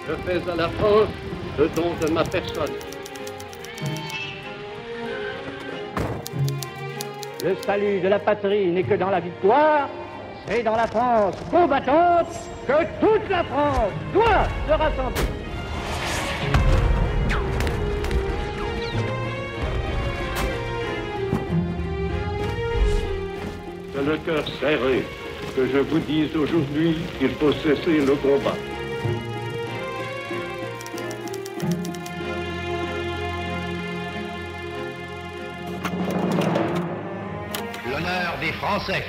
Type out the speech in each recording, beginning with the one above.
Je fais à la France le don de ma personne. Le salut de la patrie n'est que dans la victoire. C'est dans la France combattante que toute la France doit se rassembler. C'est le cœur serré que je vous dise aujourd'hui qu'il faut cesser le combat. L'honneur des Français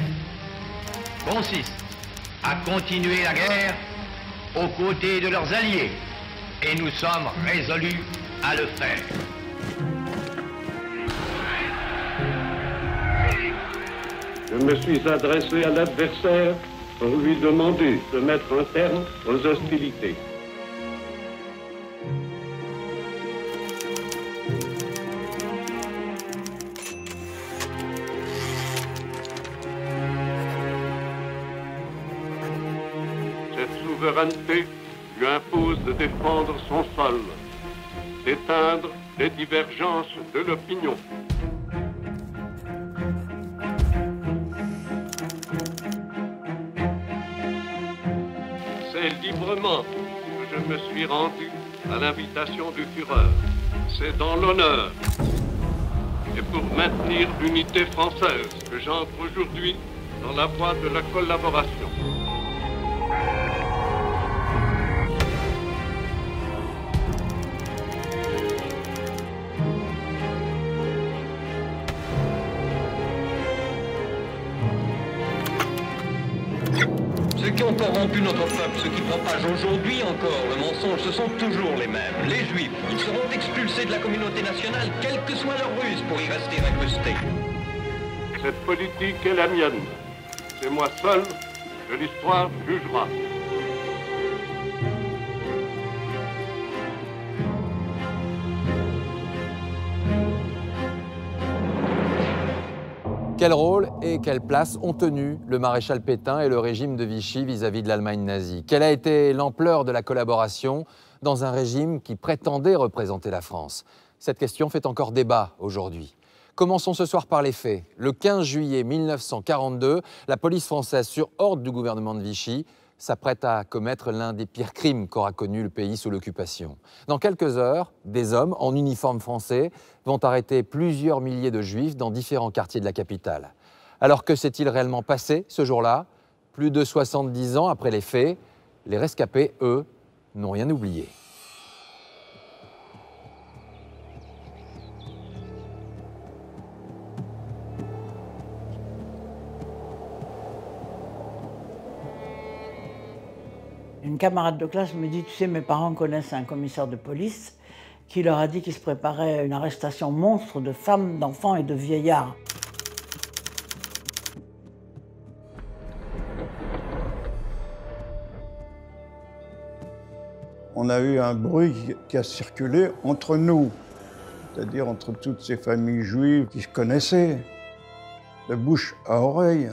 consiste à continuer la guerre aux côtés de leurs alliés, et nous sommes résolus à le faire. Je me suis adressé à l'adversaire pour lui demander de mettre un terme aux hostilités. Cette souveraineté lui impose de défendre son sol, d'éteindre les divergences de l'opinion. C'est librement que je me suis rendu à l'invitation du Führer. C'est dans l'honneur et pour maintenir l'unité française que j'entre aujourd'hui dans la voie de la collaboration. Ceux qui ont corrompu notre peuple, ceux qui propagent aujourd'hui encore le mensonge, ce sont toujours les mêmes, les Juifs. Ils seront expulsés de la communauté nationale, quelle que soit leur ruse, pour y rester incrustés. Cette politique est la mienne. C'est moi seul que l'histoire jugera. Quel rôle et quelle place ont tenu le maréchal Pétain et le régime de Vichy vis-à-vis de l'Allemagne nazie? Quelle a été l'ampleur de la collaboration dans un régime qui prétendait représenter la France? Cette question fait encore débat aujourd'hui. Commençons ce soir par les faits. Le 15 juillet 1942, la police française, sur ordre du gouvernement de Vichy, s'apprête à commettre l'un des pires crimes qu'aura connu le pays sous l'occupation. Dans quelques heures, des hommes en uniforme français vont arrêter plusieurs milliers de juifs dans différents quartiers de la capitale. Alors que s'est-il réellement passé ce jour-là? Plus de 70 ans après les faits, les rescapés, eux, n'ont rien oublié. Une camarade de classe me dit, tu sais, mes parents connaissent un commissaire de police qui leur a dit qu'il se préparait à une arrestation monstre de femmes, d'enfants et de vieillards. On a eu un bruit qui a circulé entre nous, c'est-à-dire entre toutes ces familles juives qui se connaissaient, de bouche à oreille.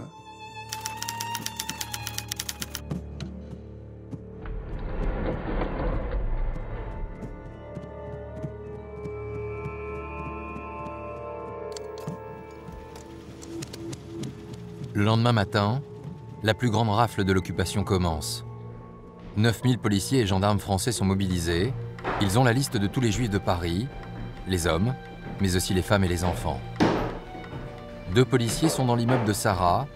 Le lendemain matin, la plus grande rafle de l'occupation commence. 9000 policiers et gendarmes français sont mobilisés. Ils ont la liste de tous les juifs de Paris, les hommes, mais aussi les femmes et les enfants. 2 policiers sont dans l'immeuble de Sarah.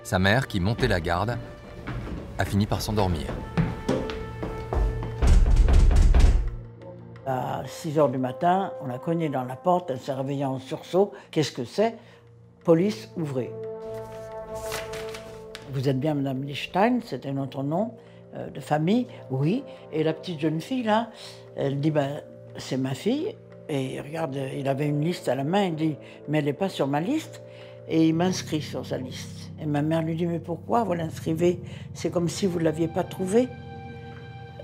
Sa mère, qui montait la garde, a fini par s'endormir. À 6 h du matin, on a cogné dans la porte, elle s'est réveillée en sursaut. Qu'est-ce que c'est? Police, ouvrez. Vous êtes bien Madame Lichstein, c'était notre nom de famille, oui. Et la petite jeune fille, là, elle dit, ben, c'est ma fille. Et regarde, il avait une liste à la main, il dit, mais elle n'est pas sur ma liste. Et il m'inscrit sur sa liste. Et ma mère lui dit, mais pourquoi vous l'inscrivez? C'est comme si vous ne l'aviez pas trouvée.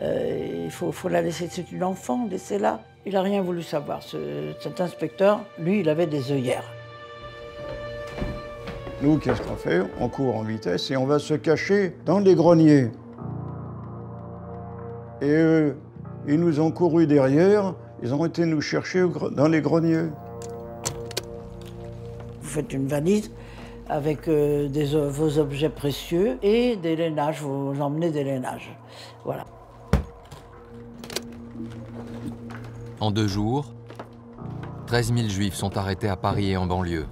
Il faut la laisser, c'est une enfant, laissez-la. Il n'a rien voulu savoir. Cet inspecteur, lui, il avait des œillères. Nous, qu'est-ce qu'on fait? On court en vitesse et on va se cacher dans les greniers. Et Ils nous ont couru derrière, ils ont été nous chercher dans les greniers. Vous faites une valise avec vos objets précieux et des lainages, vous emmenez des lainages. Voilà. En 2 jours, 13 000 Juifs sont arrêtés à Paris et en banlieue.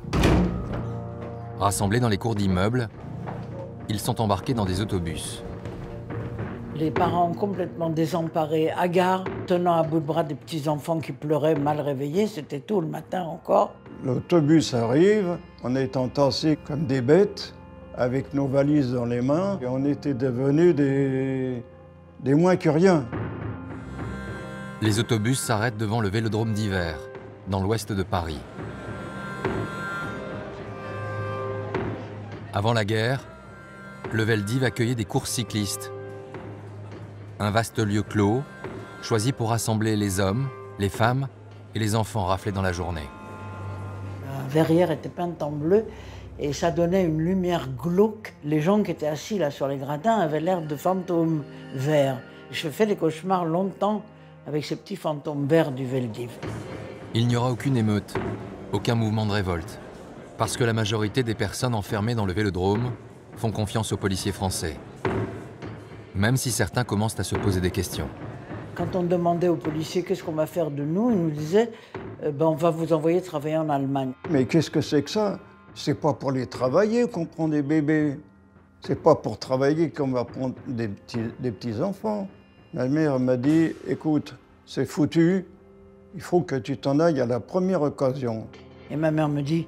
Rassemblés dans les cours d'immeubles, ils sont embarqués dans des autobus. Les parents complètement désemparés, hagards, tenant à bout de bras des petits-enfants qui pleuraient, mal réveillés, c'était tôt le matin encore. L'autobus arrive, on est entassés comme des bêtes, avec nos valises dans les mains, et on était devenus des moins que rien. Les autobus s'arrêtent devant le Vélodrome d'Hiver, dans l'ouest de Paris. Avant la guerre, le Veldiv accueillait des courses cyclistes. Un vaste lieu clos, choisi pour rassembler les hommes, les femmes et les enfants raflés dans la journée. La verrière était peinte en bleu et ça donnait une lumière glauque. Les gens qui étaient assis là sur les gradins avaient l'air de fantômes verts. Je fais des cauchemars longtemps avec ces petits fantômes verts du Veldiv. Il n'y aura aucune émeute, aucun mouvement de révolte, parce que la majorité des personnes enfermées dans le Vélodrome font confiance aux policiers français. Même si certains commencent à se poser des questions. Quand on demandait aux policiers qu'est-ce qu'on va faire de nous, ils nous disaient on va vous envoyer travailler en Allemagne. Mais qu'est-ce que c'est que ça? C'est pas pour les travailler qu'on prend des bébés. C'est pas pour travailler qu'on va prendre des petits enfants. Ma mère m'a dit, écoute, c'est foutu, il faut que tu t'en ailles à la première occasion. Et ma mère me dit,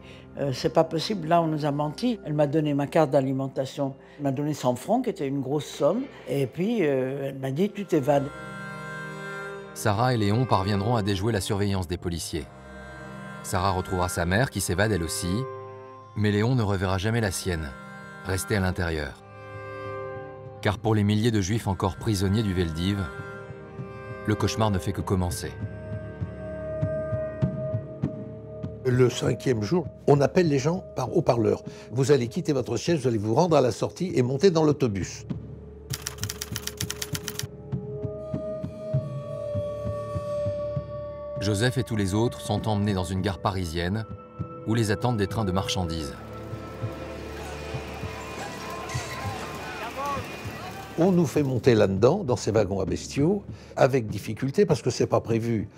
c'est pas possible, là on nous a menti. Elle m'a donné ma carte d'alimentation. Elle m'a donné 100 francs, qui était une grosse somme. Et puis elle m'a dit, tu t'évades. Sarah et Léon parviendront à déjouer la surveillance des policiers. Sarah retrouvera sa mère qui s'évade elle aussi, mais Léon ne reverra jamais la sienne, restée à l'intérieur. Car pour les milliers de Juifs encore prisonniers du Veldiv, le cauchemar ne fait que commencer. Le 5e jour, on appelle les gens par haut-parleur. Vous allez quitter votre siège, vous allez vous rendre à la sortie et monter dans l'autobus. Joseph et tous les autres sont emmenés dans une gare parisienne où les attendent des trains de marchandises. On nous fait monter là-dedans, dans ces wagons à bestiaux, avec difficulté, parce que c'est pas prévu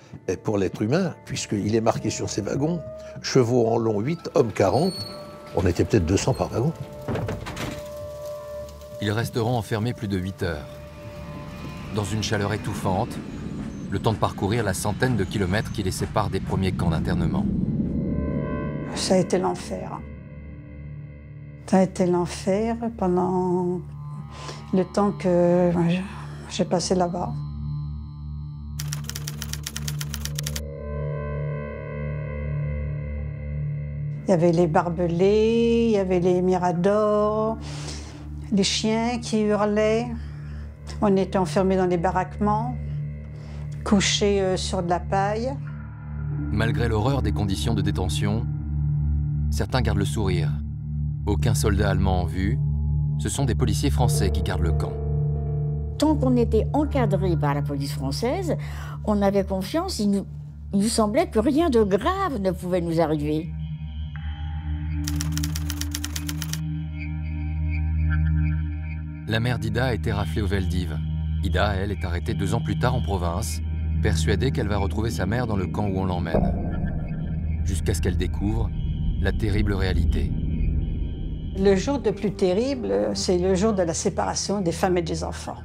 pour l'être humain, puisqu'il est marqué sur ces wagons, chevaux en long 8, hommes 40. On était peut-être 200 par wagon. Ils resteront enfermés plus de 8 heures. Dans une chaleur étouffante, le temps de parcourir la centaine de kilomètres qui les séparent des premiers camps d'internement. Ça a été l'enfer. Ça a été l'enfer pendant le temps que j'ai passé là-bas. Il y avait les barbelés, il y avait les miradors, les chiens qui hurlaient. On était enfermés dans les baraquements, couchés sur de la paille. Malgré l'horreur des conditions de détention, certains gardent le sourire. Aucun soldat allemand en vue. Ce sont des policiers français qui gardent le camp. Tant qu'on était encadré par la police française, on avait confiance, il nous semblait que rien de grave ne pouvait nous arriver. La mère d'Ida a été raflée au Veldiv. Ida, elle, est arrêtée 2 ans plus tard en province, persuadée qu'elle va retrouver sa mère dans le camp où on l'emmène. Jusqu'à ce qu'elle découvre la terrible réalité. Le jour le plus terrible, c'est le jour de la séparation des femmes et des enfants.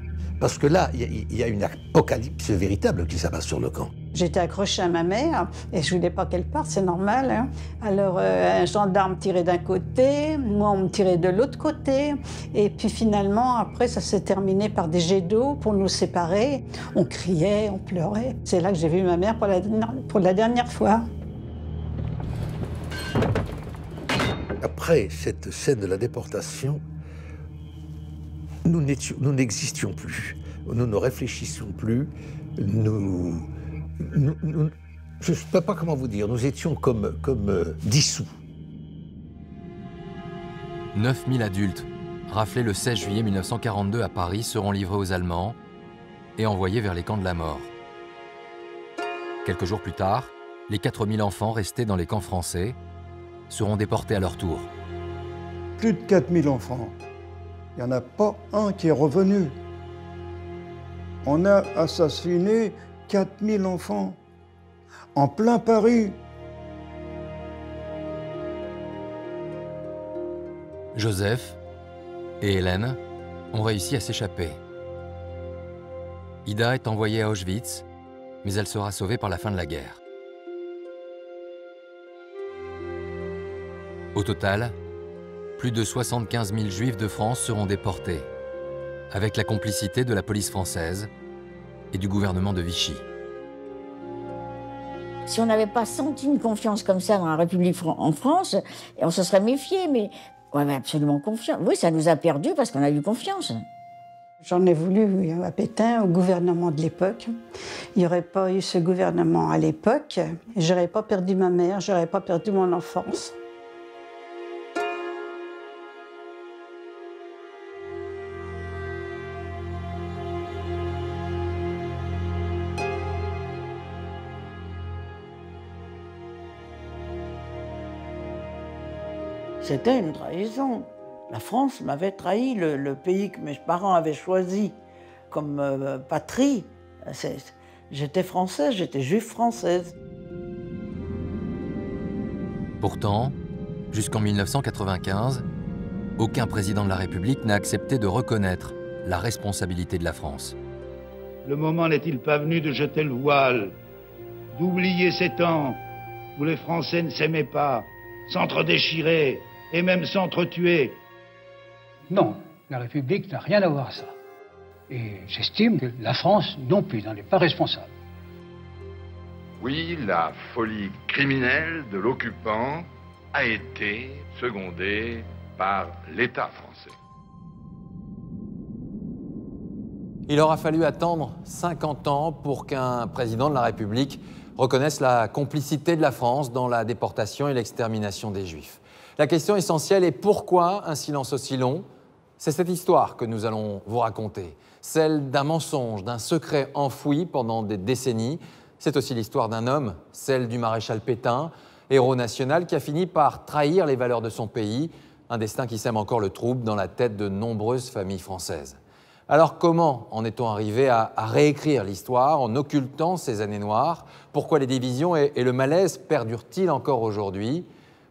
Parce que là, il y a une apocalypse véritable qui s'abat sur le camp. J'étais accrochée à ma mère et je voulais pas qu'elle parte, c'est normal. Hein. Alors un gendarme tirait d'un côté, moi on me tirait de l'autre côté. Et puis finalement, après, ça s'est terminé par des jets d'eau pour nous séparer. On criait, on pleurait. C'est là que j'ai vu ma mère pour la dernière fois. Après cette scène de la déportation, nous n'existions plus. Nous ne réfléchissions plus. Je ne sais pas comment vous dire. Nous étions comme dissous. 9000 adultes, raflés le 16 juillet 1942 à Paris, seront livrés aux Allemands et envoyés vers les camps de la mort. Quelques jours plus tard, les 4000 enfants restés dans les camps français seront déportés à leur tour. Plus de 4000 enfants. Il n'y en a pas un qui est revenu. On a assassiné 4000 enfants en plein Paris. Joseph et Hélène ont réussi à s'échapper. Ida est envoyée à Auschwitz, mais elle sera sauvée par la fin de la guerre. Au total, plus de 75 000 Juifs de France seront déportés, avec la complicité de la police française et du gouvernement de Vichy. Si on n'avait pas senti une confiance comme ça dans la République en France, on se serait méfié, mais on avait absolument confiance. Oui, ça nous a perdus parce qu'on a eu confiance. J'en ai voulu à Pétain, au gouvernement de l'époque. Il n'y aurait pas eu ce gouvernement à l'époque, je n'aurais pas perdu ma mère, je n'aurais pas perdu mon enfance. C'était une trahison. La France m'avait trahi, le pays que mes parents avaient choisi comme patrie. J'étais française, j'étais juive française. Pourtant, jusqu'en 1995, aucun président de la République n'a accepté de reconnaître la responsabilité de la France. Le moment n'est-il pas venu de jeter le voile, d'oublier ces temps où les Français ne s'aimaient pas, s'entre-déchiraient et même s'entretuer? Non, la République n'a rien à voir à ça. Et j'estime que la France non plus n'en est pas responsable. Oui, la folie criminelle de l'occupant a été secondée par l'État français. Il aura fallu attendre 50 ans pour qu'un président de la République reconnaisse la complicité de la France dans la déportation et l'extermination des Juifs. La question essentielle est pourquoi un silence aussi long? C'est cette histoire que nous allons vous raconter, celle d'un mensonge, d'un secret enfoui pendant des décennies. C'est aussi l'histoire d'un homme, celle du maréchal Pétain, héros national qui a fini par trahir les valeurs de son pays, un destin qui sème encore le trouble dans la tête de nombreuses familles françaises. Alors comment en est-on arrivé à réécrire l'histoire en occultant ces années noires? Pourquoi les divisions et le malaise perdurent-ils encore aujourd'hui?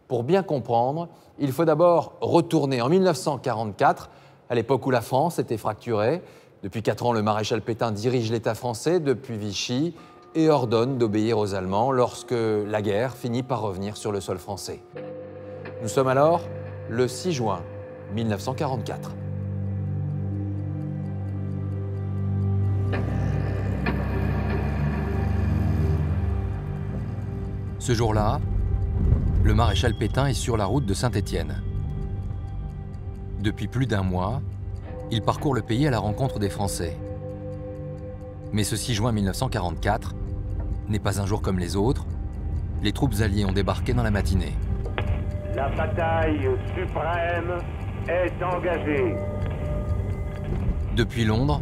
Pour bien comprendre, il faut d'abord retourner en 1944, à l'époque où la France était fracturée. Depuis 4 ans, le maréchal Pétain dirige l'État français depuis Vichy et ordonne d'obéir aux Allemands lorsque la guerre finit par revenir sur le sol français. Nous sommes alors le 6 juin 1944. Ce jour-là, le maréchal Pétain est sur la route de Saint-Étienne. Depuis plus d'un mois, il parcourt le pays à la rencontre des Français. Mais ce 6 juin 1944 n'est pas un jour comme les autres. Les troupes alliées ont débarqué dans la matinée. La bataille suprême est engagée. Depuis Londres,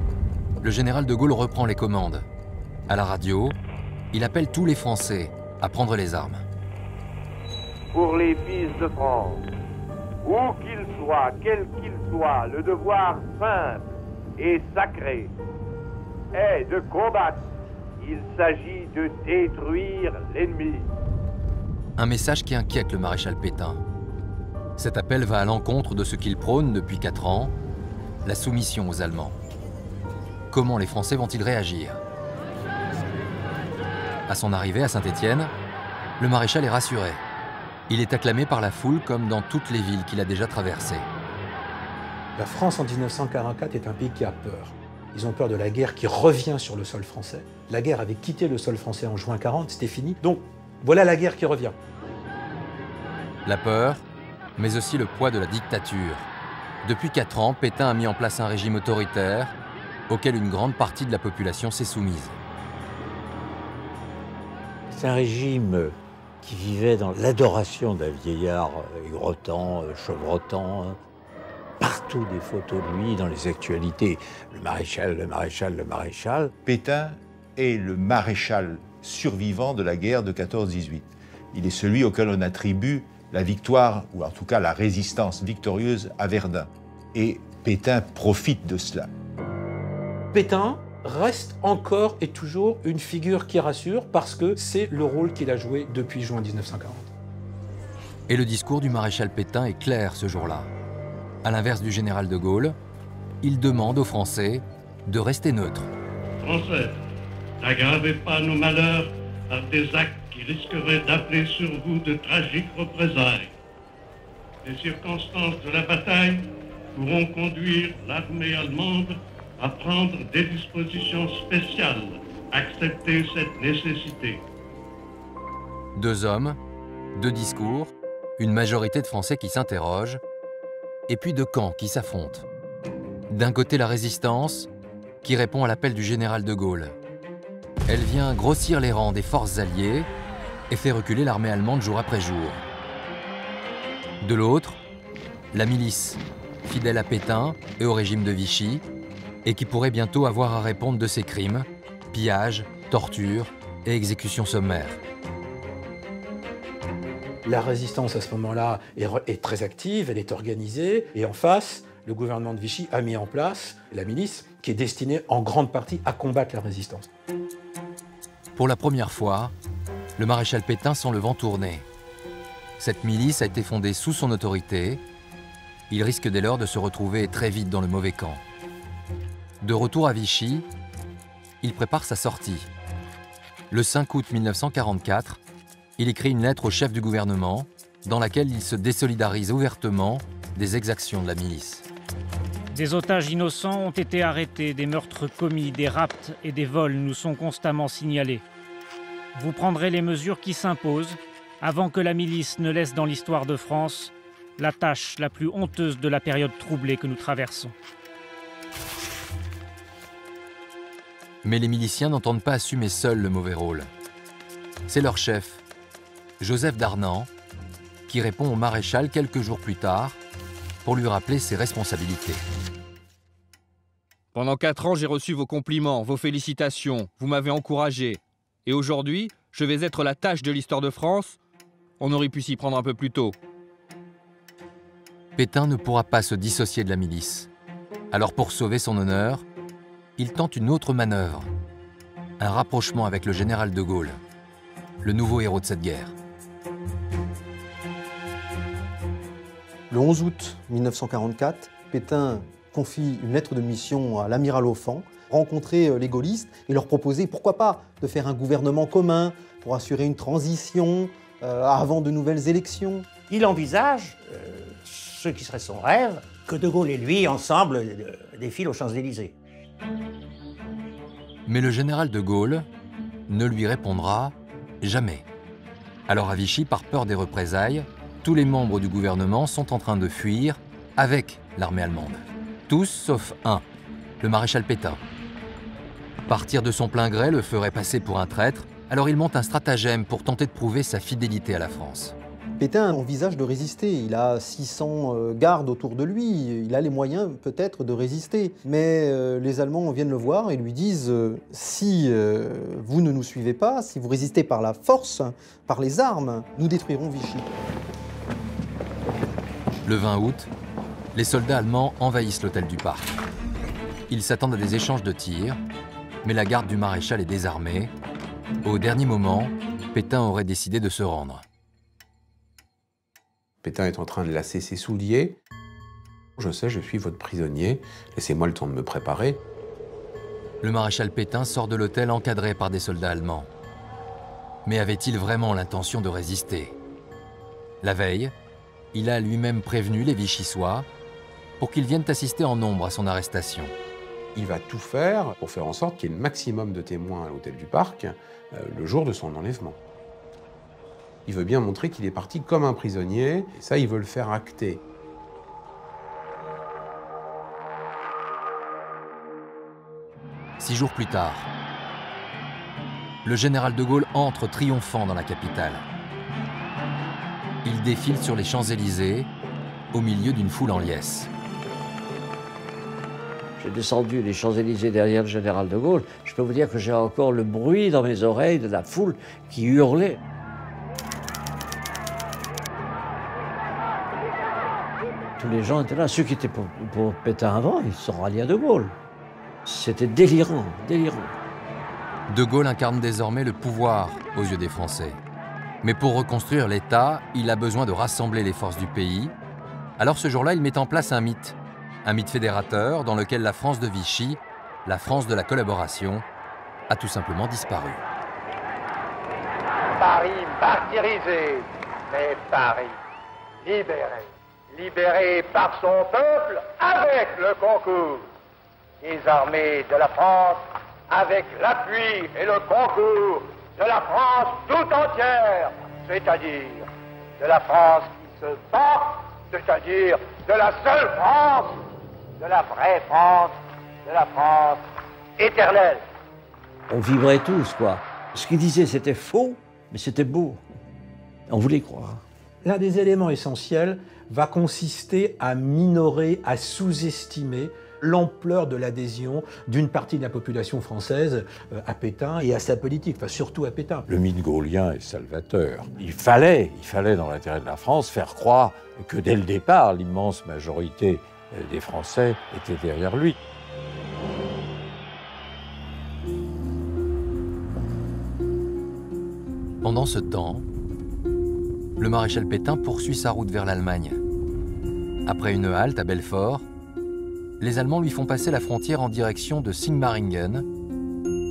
le général de Gaulle reprend les commandes. À la radio, il appelle tous les Français à prendre les armes. Pour les fils de France, où qu'ils soient, quel qu'il soit, le devoir simple et sacré est de combattre. Il s'agit de détruire l'ennemi. Un message qui inquiète le maréchal Pétain. Cet appel va à l'encontre de ce qu'il prône depuis 4 ans, la soumission aux Allemands. Comment les Français vont-ils réagir? À son arrivée à Saint-Étienne, le maréchal est rassuré. Il est acclamé par la foule comme dans toutes les villes qu'il a déjà traversées. La France en 1944 est un pays qui a peur. Ils ont peur de la guerre qui revient sur le sol français. La guerre avait quitté le sol français en juin 40, c'était fini. Donc voilà la guerre qui revient. La peur, mais aussi le poids de la dictature. Depuis 4 ans, Pétain a mis en place un régime autoritaire auquel une grande partie de la population s'est soumise. C'est un régime qui vivait dans l'adoration d'un vieillard grottant, chevrotant. Partout des photos de lui dans les actualités. Le maréchal, le maréchal, le maréchal. Pétain est le maréchal survivants de la guerre de 14-18. Il est celui auquel on attribue la victoire, ou en tout cas la résistance victorieuse à Verdun. Et Pétain profite de cela. Pétain reste encore et toujours une figure qui rassure parce que c'est le rôle qu'il a joué depuis juin 1940. Et le discours du maréchal Pétain est clair ce jour-là. À l'inverse du général de Gaulle, il demande aux Français de rester neutres. Français, n'aggravez pas nos malheurs par des actes qui risqueraient d'appeler sur vous de tragiques représailles. Les circonstances de la bataille pourront conduire l'armée allemande à prendre des dispositions spéciales. Acceptez cette nécessité. 2 hommes, 2 discours, une majorité de Français qui s'interrogent, et puis 2 camps qui s'affrontent. D'un côté, la résistance, qui répond à l'appel du général de Gaulle. Elle vient grossir les rangs des forces alliées et fait reculer l'armée allemande jour après jour. De l'autre, la milice, fidèle à Pétain et au régime de Vichy, et qui pourrait bientôt avoir à répondre de ses crimes, pillages, tortures et exécutions sommaires. La résistance à ce moment-là est très active, elle est organisée, et en face, le gouvernement de Vichy a mis en place la milice, qui est destinée en grande partie à combattre la résistance. Pour la première fois, le maréchal Pétain sent le vent tourner. Cette milice a été fondée sous son autorité. Il risque dès lors de se retrouver très vite dans le mauvais camp. De retour à Vichy, il prépare sa sortie. Le 5 août 1944, il écrit une lettre au chef du gouvernement dans laquelle il se désolidarise ouvertement des exactions de la milice. Des otages innocents ont été arrêtés, des meurtres commis, des rapts et des vols nous sont constamment signalés. Vous prendrez les mesures qui s'imposent avant que la milice ne laisse dans l'histoire de France la tâche la plus honteuse de la période troublée que nous traversons. Mais les miliciens n'entendent pas assumer seuls le mauvais rôle. C'est leur chef, Joseph Darnand, qui répond au maréchal quelques jours plus tard pour lui rappeler ses responsabilités. Pendant 4 ans, j'ai reçu vos compliments, vos félicitations, vous m'avez encouragé. Et aujourd'hui, je vais être la tâche de l'histoire de France. On aurait pu s'y prendre un peu plus tôt. Pétain ne pourra pas se dissocier de la milice. Alors pour sauver son honneur, il tente une autre manœuvre. Un rapprochement avec le général de Gaulle, le nouveau héros de cette guerre. Le 11 août 1944, Pétain confie une lettre de mission à l'amiral Offand, rencontrer les gaullistes et leur proposer, pourquoi pas, de faire un gouvernement commun pour assurer une transition avant de nouvelles élections. Il envisage, ce qui serait son rêve, que De Gaulle et lui, ensemble, défilent aux Champs-Élysées. Mais le général de Gaulle ne lui répondra jamais. Alors à Vichy, par peur des représailles, tous les membres du gouvernement sont en train de fuir avec l'armée allemande. Tous sauf un, le maréchal Pétain. Partir de son plein gré le ferait passer pour un traître, alors il monte un stratagème pour tenter de prouver sa fidélité à la France. Pétain envisage de résister, il a 600 gardes autour de lui, il a les moyens peut-être de résister. Mais les Allemands viennent le voir et lui disent si vous ne nous suivez pas, si vous résistez par la force, par les armes, nous détruirons Vichy. Le 20 août, les soldats allemands envahissent l'hôtel du Parc. Ils s'attendent à des échanges de tirs, mais la garde du maréchal est désarmée. Au dernier moment, Pétain aurait décidé de se rendre. Pétain est en train de lasser ses souliers. Je sais, je suis votre prisonnier. Laissez-moi le temps de me préparer. Le maréchal Pétain sort de l'hôtel encadré par des soldats allemands. Mais avait-il vraiment l'intention de résister? La veille, il a lui-même prévenu les Vichysois pour qu'ils viennent assister en nombre à son arrestation. Il va tout faire pour faire en sorte qu'il y ait le maximum de témoins à l'hôtel du Parc le jour de son enlèvement. Il veut bien montrer qu'il est parti comme un prisonnier, et ça, il veut le faire acter. Six jours plus tard, le général de Gaulle entre triomphant dans la capitale. Il défile sur les Champs-Élysées, au milieu d'une foule en liesse. J'ai descendu les Champs-Élysées derrière le général de Gaulle. Je peux vous dire que j'ai encore le bruit dans mes oreilles de la foule qui hurlait. Tous les gens étaient là. Ceux qui étaient pour Pétain avant, ils sont ralliés à de Gaulle. C'était délirant, délirant. De Gaulle incarne désormais le pouvoir aux yeux des Français. Mais pour reconstruire l'État, il a besoin de rassembler les forces du pays. Alors ce jour-là, il met en place un mythe fédérateur dans lequel la France de Vichy, la France de la collaboration, a tout simplement disparu. Paris martyrisé, mais Paris libéré. Libéré par son peuple avec le concours des armées de la France, avec l'appui et le concours de la France tout entière, c'est-à-dire de la France qui se bat, c'est-à-dire de la seule France, de la vraie France, de la France éternelle. On vibrait tous, quoi. Ce qu'ils disaient, c'était faux, mais c'était beau. On voulait y croire. L'un des éléments essentiels va consister à minorer, à sous-estimer l'ampleur de l'adhésion d'une partie de la population française à Pétain et à sa politique, enfin surtout à Pétain. Le mythe gaullien est salvateur. Il fallait, dans l'intérêt de la France, faire croire que dès le départ, l'immense majorité des Français était derrière lui. Pendant ce temps, le maréchal Pétain poursuit sa route vers l'Allemagne. Après une halte à Belfort, les Allemands lui font passer la frontière en direction de Sigmaringen,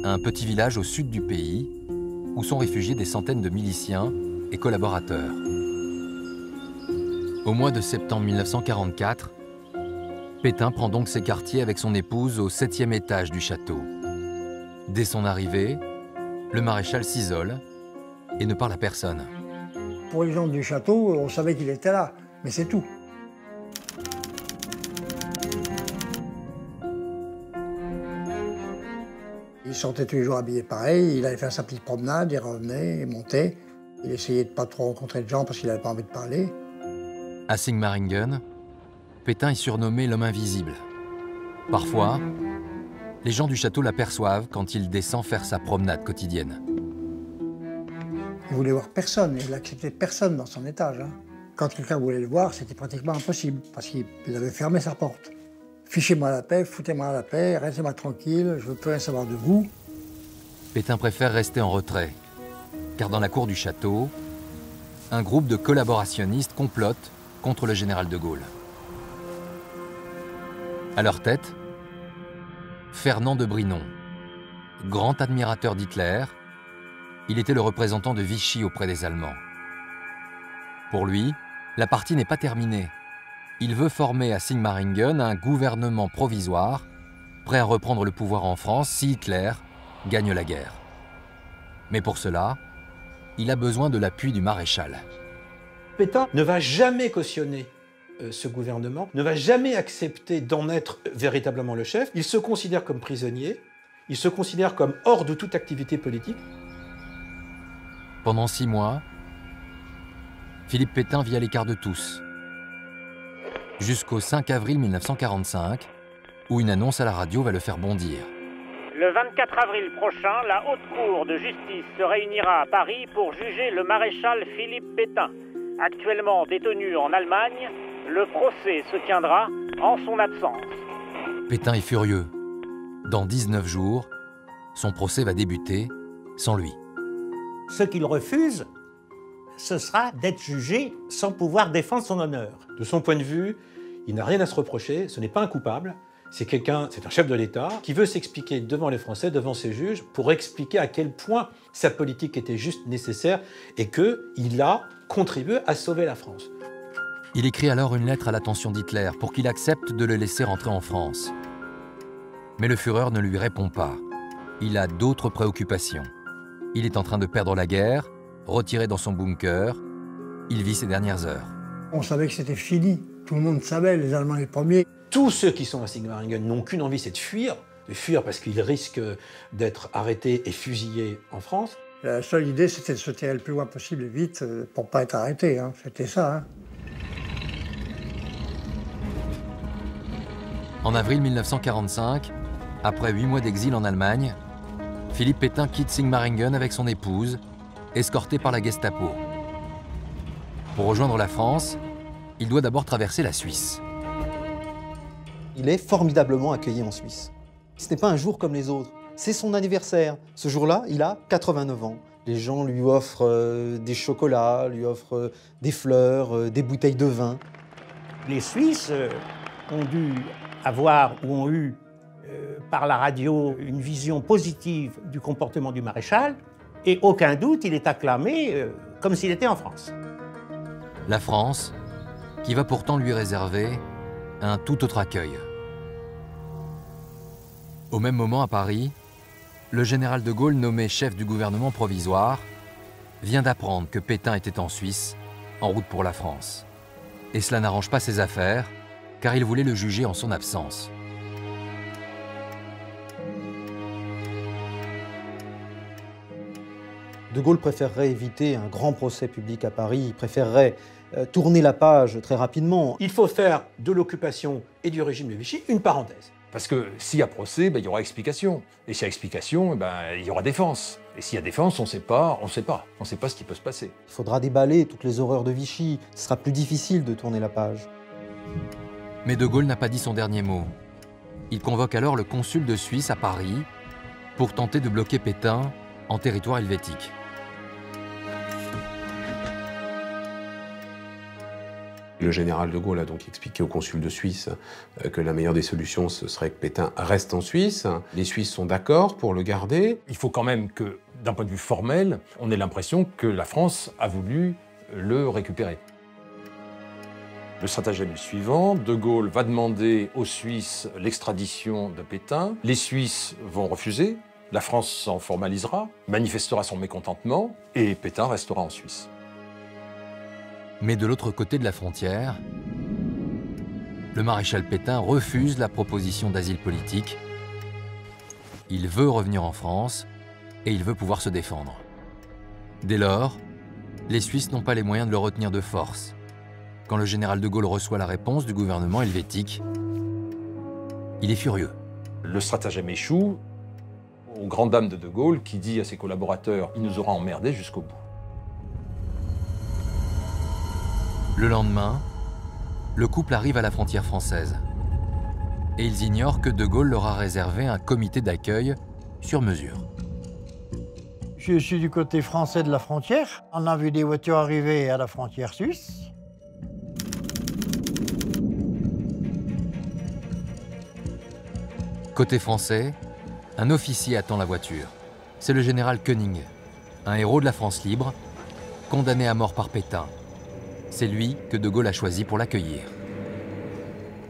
un petit village au sud du pays, où sont réfugiés des centaines de miliciens et collaborateurs. Au mois de septembre 1944, Pétain prend donc ses quartiers avec son épouse au 7e étage du château. Dès son arrivée, le maréchal s'isole et ne parle à personne. Pour les gens du château, on savait qu'il était là, mais c'est tout. Il sortait tous les jours habillé pareil, il allait faire sa petite promenade, il revenait, il montait. Il essayait de ne pas trop rencontrer de gens parce qu'il n'avait pas envie de parler. À Sigmaringen, Pétain est surnommé l'homme invisible. Parfois, les gens du château l'aperçoivent quand il descend faire sa promenade quotidienne. Il voulait voir personne, il n'acceptait personne dans son étage. Hein. Quand quelqu'un voulait le voir, c'était pratiquement impossible, parce qu'il avait fermé sa porte. Fichez-moi la paix, foutez-moi la paix, restez-moi tranquille, je ne veux plus rien savoir de vous. Pétain préfère rester en retrait, car dans la cour du château, un groupe de collaborationnistes complote contre le général de Gaulle. À leur tête, Fernand de Brinon, grand admirateur d'Hitler. Il était le représentant de Vichy auprès des Allemands. Pour lui, la partie n'est pas terminée. Il veut former à Sigmaringen un gouvernement provisoire, prêt à reprendre le pouvoir en France si Hitler gagne la guerre. Mais pour cela, il a besoin de l'appui du maréchal. Pétain ne va jamais cautionner ce gouvernement, ne va jamais accepter d'en être véritablement le chef. Il se considère comme prisonnier, il se considère comme hors de toute activité politique. Pendant 6 mois, Philippe Pétain vit à l'écart de tous, jusqu'au 5 avril 1945, où une annonce à la radio va le faire bondir. Le 24 avril prochain, la Haute Cour de justice se réunira à Paris pour juger le maréchal Philippe Pétain. Actuellement détenu en Allemagne, le procès se tiendra en son absence. Pétain est furieux. Dans 19 jours, son procès va débuter sans lui. Ce qu'il refuse, ce sera d'être jugé sans pouvoir défendre son honneur. De son point de vue, il n'a rien à se reprocher, ce n'est pas un coupable, c'est un chef de l'État qui veut s'expliquer devant les Français, devant ses juges, pour expliquer à quel point sa politique était juste nécessaire et qu'il a contribué à sauver la France. Il écrit alors une lettre à l'attention d'Hitler pour qu'il accepte de le laisser rentrer en France. Mais le Führer ne lui répond pas. Il a d'autres préoccupations. Il est en train de perdre la guerre, retiré dans son bunker. Il vit ses dernières heures. On savait que c'était fini. Tout le monde savait, les Allemands les premiers. Tous ceux qui sont à Sigmaringen n'ont qu'une envie, c'est de fuir parce qu'ils risquent d'être arrêtés et fusillés en France. La seule idée, c'était de se tirer le plus loin possible et vite pour ne pas être arrêté. Hein. C'était ça. Hein. En avril 1945, après 8 mois d'exil en Allemagne, Philippe Pétain quitte Sigmaringen avec son épouse, escorté par la Gestapo. Pour rejoindre la France, il doit d'abord traverser la Suisse. Il est formidablement accueilli en Suisse. Ce n'est pas un jour comme les autres, c'est son anniversaire. Ce jour-là, il a 89 ans. Les gens lui offrent des chocolats, lui offrent des fleurs, des bouteilles de vin. Les Suisses ont dû avoir ou ont eu par la radio une vision positive du comportement du maréchal et aucun doute, il est acclamé comme s'il était en France. La France, qui va pourtant lui réserver un tout autre accueil. Au même moment à Paris, le général de Gaulle, nommé chef du gouvernement provisoire, vient d'apprendre que Pétain était en Suisse, en route pour la France. Et cela n'arrange pas ses affaires, car il voulait le juger en son absence. De Gaulle préférerait éviter un grand procès public à Paris, il préférerait tourner la page très rapidement. Il faut faire de l'occupation et du régime de Vichy une parenthèse. Parce que s'il y a procès, il y aura explication. Et s'il y a explication, il y aura défense. Et s'il y a défense, on ne sait pas ce qui peut se passer. Il faudra déballer toutes les horreurs de Vichy, ce sera plus difficile de tourner la page. Mais de Gaulle n'a pas dit son dernier mot. Il convoque alors le consul de Suisse à Paris pour tenter de bloquer Pétain en territoire helvétique. Le général de Gaulle a donc expliqué au consul de Suisse que la meilleure des solutions, ce serait que Pétain reste en Suisse. Les Suisses sont d'accord pour le garder. Il faut quand même que, d'un point de vue formel, on ait l'impression que la France a voulu le récupérer. Le stratagème est le suivant. De Gaulle va demander aux Suisses l'extradition de Pétain. Les Suisses vont refuser. La France s'en formalisera, manifestera son mécontentement et Pétain restera en Suisse. Mais de l'autre côté de la frontière, le maréchal Pétain refuse la proposition d'asile politique. Il veut revenir en France et il veut pouvoir se défendre. Dès lors, les Suisses n'ont pas les moyens de le retenir de force. Quand le général de Gaulle reçoit la réponse du gouvernement helvétique, il est furieux. Le stratagème échoue, aux grandes dames de Gaulle, qui dit à ses collaborateurs « il nous aura emmerdés jusqu'au bout ». Le lendemain, le couple arrive à la frontière française. Et ils ignorent que de Gaulle leur a réservé un comité d'accueil sur mesure. Je suis du côté français de la frontière. On a vu des voitures arriver à la frontière suisse. Côté français, un officier attend la voiture. C'est le général Koenig, un héros de la France libre, condamné à mort par Pétain. C'est lui que de Gaulle a choisi pour l'accueillir.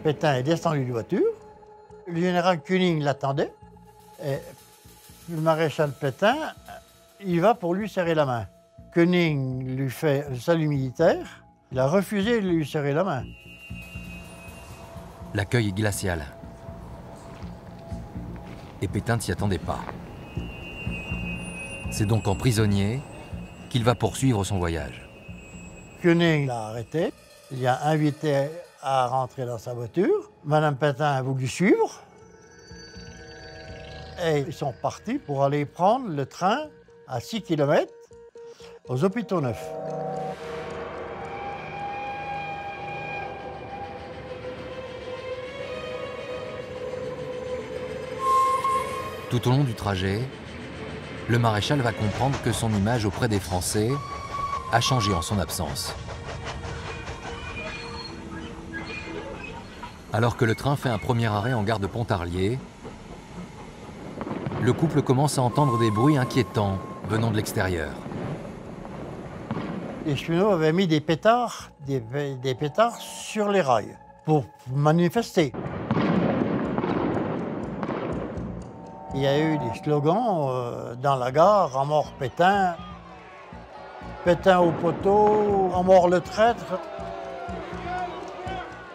Pétain est descendu de voiture. Le général Koenig l'attendait. Et le maréchal Pétain, il va pour lui serrer la main. Koenig lui fait le salut militaire. Il a refusé de lui serrer la main. L'accueil est glacial. Et Pétain ne s'y attendait pas. C'est donc en prisonnier qu'il va poursuivre son voyage. Koenig l'a arrêté, il a invité à rentrer dans sa voiture. Madame Pétain a voulu suivre. Et ils sont partis pour aller prendre le train à 6 km aux Hôpitaux Neufs. Tout au long du trajet, le maréchal va comprendre que son image auprès des Français a changé en son absence. Alors que le train fait un premier arrêt en gare de Pontarlier, le couple commence à entendre des bruits inquiétants venant de l'extérieur. Les cheminots avaient mis des pétards sur les rails pour manifester. Il y a eu des slogans dans la gare, « À mort Pétain », « Pétain au poteau »,« À mort le traître ».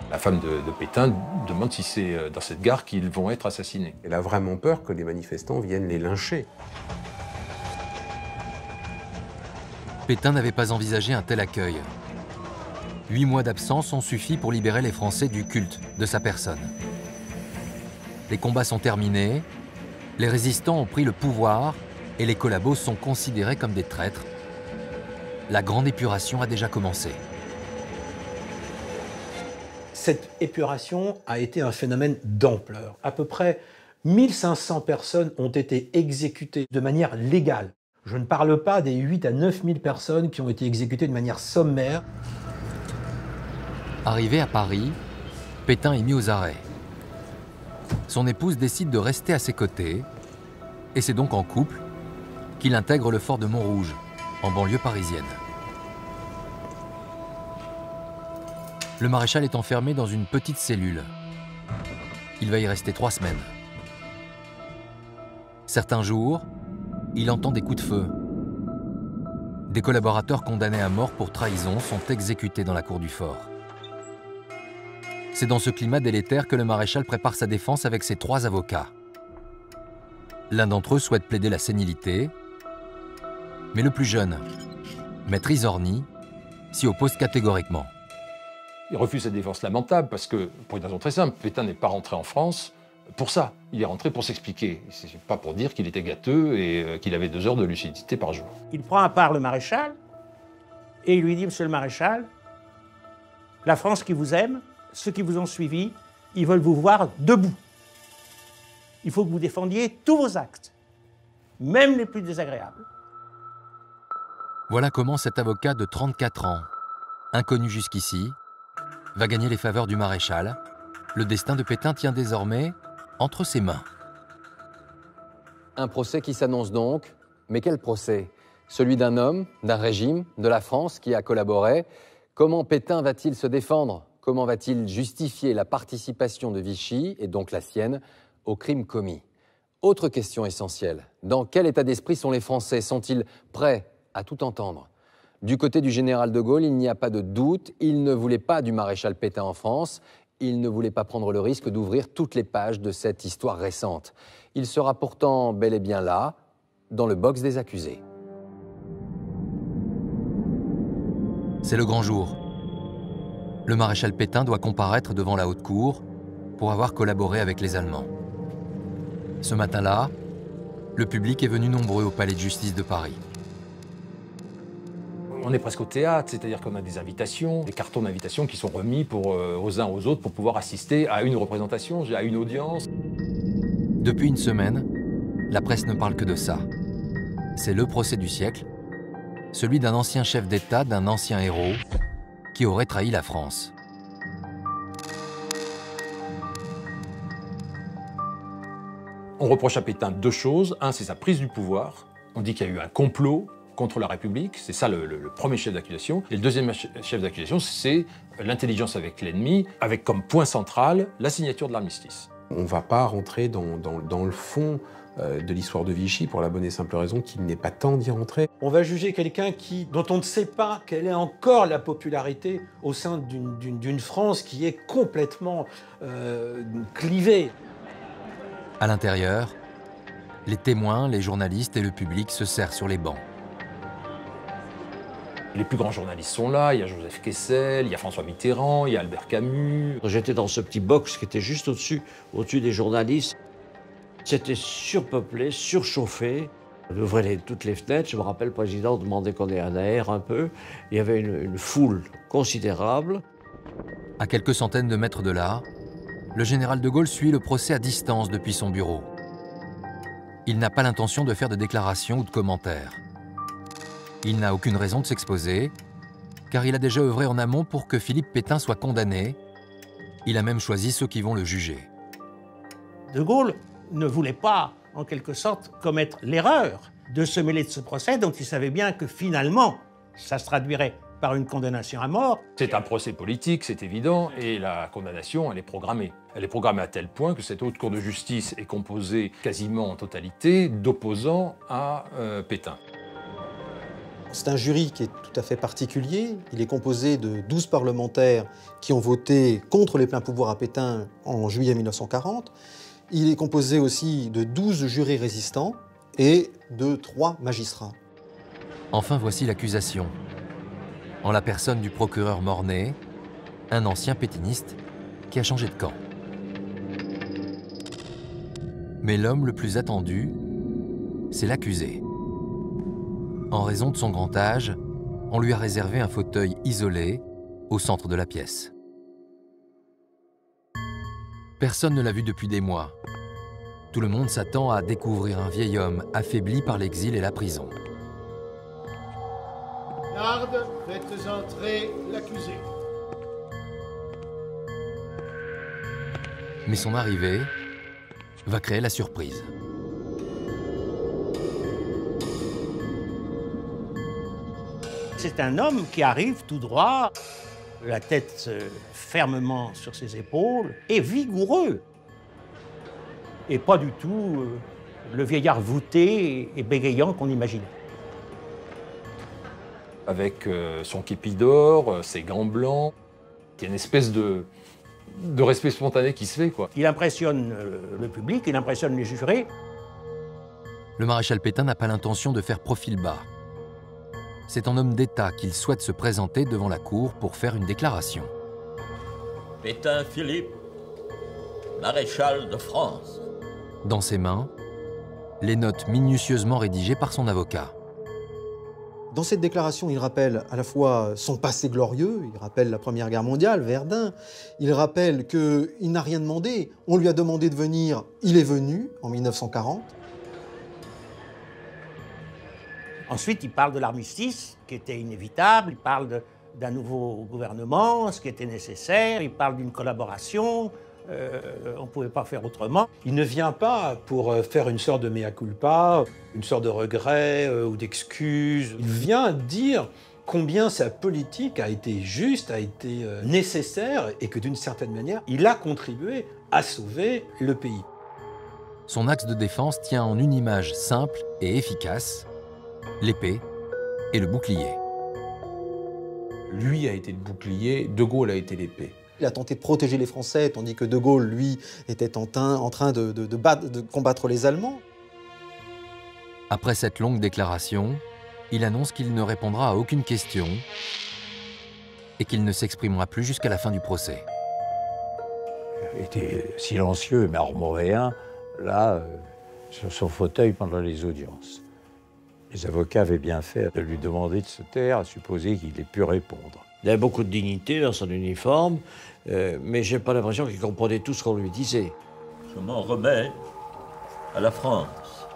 La femme de Pétain demande si c'est dans cette gare qu'ils vont être assassinés. Elle a vraiment peur que les manifestants viennent les lyncher. Pétain n'avait pas envisagé un tel accueil. 8 mois d'absence ont suffi pour libérer les Français du culte de sa personne. Les combats sont terminés, les résistants ont pris le pouvoir et les collabos sont considérés comme des traîtres. La grande épuration a déjà commencé. Cette épuration a été un phénomène d'ampleur. À peu près 1500 personnes ont été exécutées de manière légale. Je ne parle pas des 8 à 9 000 personnes qui ont été exécutées de manière sommaire. Arrivé à Paris, Pétain est mis aux arrêts. Son épouse décide de rester à ses côtés et c'est donc en couple qu'il intègre le fort de Montrouge, en banlieue parisienne. Le maréchal est enfermé dans une petite cellule. Il va y rester 3 semaines. Certains jours, il entend des coups de feu. Des collaborateurs condamnés à mort pour trahison sont exécutés dans la cour du fort. C'est dans ce climat délétère que le maréchal prépare sa défense avec ses 3 avocats. L'un d'entre eux souhaite plaider la sénilité, mais le plus jeune, Maître Izorni, s'y oppose catégoriquement. Il refuse cette défense lamentable parce que, pour une raison très simple, Pétain n'est pas rentré en France pour ça. Il est rentré pour s'expliquer. Ce n'est pas pour dire qu'il était gâteux et qu'il avait 2 heures de lucidité par jour. Il prend à part le maréchal et il lui dit, Monsieur le maréchal, la France qui vous aime, ceux qui vous ont suivi, ils veulent vous voir debout. Il faut que vous défendiez tous vos actes, même les plus désagréables. Voilà comment cet avocat de 34 ans, inconnu jusqu'ici, va gagner les faveurs du maréchal. Le destin de Pétain tient désormais entre ses mains. Un procès qui s'annonce donc, mais quel procès? Celui d'un homme, d'un régime, de la France qui a collaboré. Comment Pétain va-t-il se défendre? Comment va-t-il justifier la participation de Vichy, et donc la sienne, aux crimes commis? Autre question essentielle, dans quel état d'esprit sont les Français? Sont-ils prêts à tout entendre? Du côté du général de Gaulle, il n'y a pas de doute, il ne voulait pas du maréchal Pétain en France, il ne voulait pas prendre le risque d'ouvrir toutes les pages de cette histoire récente. Il sera pourtant bel et bien là, dans le box des accusés. C'est le grand jour. Le maréchal Pétain doit comparaître devant la haute cour pour avoir collaboré avec les Allemands. Ce matin-là, le public est venu nombreux au palais de justice de Paris. On est presque au théâtre, c'est-à-dire qu'on a des invitations, des cartons d'invitation qui sont remis aux uns aux autres pour pouvoir assister à une représentation, à une audience. Depuis une semaine, la presse ne parle que de ça. C'est le procès du siècle, celui d'un ancien chef d'État, d'un ancien héros, qui aurait trahi la France. On reproche à Pétain 2 choses. Un, c'est sa prise du pouvoir. On dit qu'il y a eu un complot contre la République, c'est ça le premier chef d'accusation. Et le deuxième chef d'accusation, c'est l'intelligence avec l'ennemi, avec comme point central la signature de l'armistice. On ne va pas rentrer dans le fond de l'histoire de Vichy pour la bonne et simple raison qu'il n'est pas temps d'y rentrer. On va juger quelqu'un dont on ne sait pas quelle est encore la popularité au sein d'une France qui est complètement clivée. À l'intérieur, les témoins, les journalistes et le public se serrent sur les bancs. Les plus grands journalistes sont là, il y a Joseph Kessel, il y a François Mitterrand, il y a Albert Camus. J'étais dans ce petit box qui était juste au-dessus des journalistes. C'était surpeuplé, surchauffé. On ouvrait toutes les fenêtres. Je me rappelle, le président demandait qu'on ait un air un peu. Il y avait une foule considérable. À quelques centaines de mètres de là, le général de Gaulle suit le procès à distance depuis son bureau. Il n'a pas l'intention de faire de déclarations ou de commentaires. Il n'a aucune raison de s'exposer, car il a déjà œuvré en amont pour que Philippe Pétain soit condamné. Il a même choisi ceux qui vont le juger. De Gaulle ne voulait pas, en quelque sorte, commettre l'erreur de se mêler de ce procès dont il savait bien que finalement, ça se traduirait par une condamnation à mort. C'est un procès politique, c'est évident, et la condamnation, elle est programmée. Elle est programmée à tel point que cette haute cour de justice est composée quasiment en totalité d'opposants à Pétain. C'est un jury qui est tout à fait particulier. Il est composé de 12 parlementaires qui ont voté contre les pleins pouvoirs à Pétain en juillet 1940. Il est composé aussi de 12 jurés résistants et de 3 magistrats. Enfin, voici l'accusation. En la personne du procureur Mornay, un ancien pétainiste qui a changé de camp. Mais l'homme le plus attendu, c'est l'accusé. En raison de son grand âge, on lui a réservé un fauteuil isolé au centre de la pièce. Personne ne l'a vu depuis des mois. Tout le monde s'attend à découvrir un vieil homme affaibli par l'exil et la prison. Garde, faites entrer l'accusé. Mais son arrivée va créer la surprise. C'est un homme qui arrive tout droit, la tête fermement sur ses épaules, et vigoureux. Et pas du tout le vieillard voûté et bégayant qu'on imagine. Avec son képi d'or, ses gants blancs, il y a une espèce de respect spontané qui se fait, quoi. Il impressionne le public, il impressionne les jurés. Le maréchal Pétain n'a pas l'intention de faire profil bas. C'est en homme d'État qu'il souhaite se présenter devant la cour pour faire une déclaration. Pétain Philippe, maréchal de France. Dans ses mains, les notes minutieusement rédigées par son avocat. Dans cette déclaration, il rappelle à la fois son passé glorieux, il rappelle la Première Guerre mondiale, Verdun, il rappelle qu'il n'a rien demandé, on lui a demandé de venir, il est venu en 1940. Ensuite, il parle de l'armistice, qui était inévitable, il parle d'un nouveau gouvernement, ce qui était nécessaire, il parle d'une collaboration, on ne pouvait pas faire autrement. Il ne vient pas pour faire une sorte de mea culpa, une sorte de regret ou d'excuse. Il vient dire combien sa politique a été juste, a été nécessaire et que d'une certaine manière, il a contribué à sauver le pays. Son axe de défense tient en une image simple et efficace, l'épée et le bouclier. Lui a été le bouclier, De Gaulle a été l'épée. Il a tenté de protéger les Français, tandis que De Gaulle, lui, était en train de combattre les Allemands. Après cette longue déclaration, il annonce qu'il ne répondra à aucune question et qu'il ne s'exprimera plus jusqu'à la fin du procès. Il était silencieux, mais armoréen, là, sur son fauteuil pendant les audiences. Les avocats avaient bien fait de lui demander de se taire, à supposer qu'il ait pu répondre. Il avait beaucoup de dignité dans son uniforme, mais j'ai pas l'impression qu'il comprenait tout ce qu'on lui disait. Je m'en remets à la France.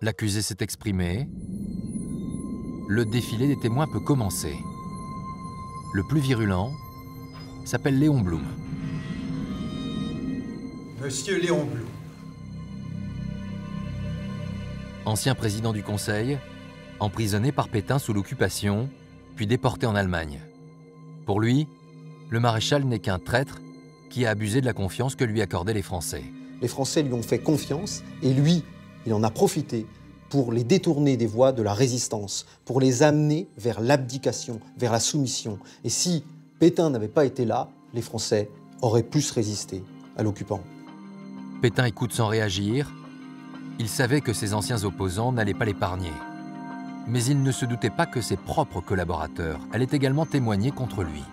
L'accusé s'est exprimé. Le défilé des témoins peut commencer. Le plus virulent s'appelle Léon Blum. Monsieur Léon Blum. Ancien président du Conseil, emprisonné par Pétain sous l'occupation, puis déporté en Allemagne. Pour lui, le maréchal n'est qu'un traître qui a abusé de la confiance que lui accordaient les Français. Les Français lui ont fait confiance et lui, il en a profité pour les détourner des voies de la résistance, pour les amener vers l'abdication, vers la soumission. Et si Pétain n'avait pas été là, les Français auraient pu se résister à l'occupant. Pétain écoute sans réagir. Il savait que ses anciens opposants n'allaient pas l'épargner. Mais il ne se doutait pas que ses propres collaborateurs allaient également témoigner contre lui.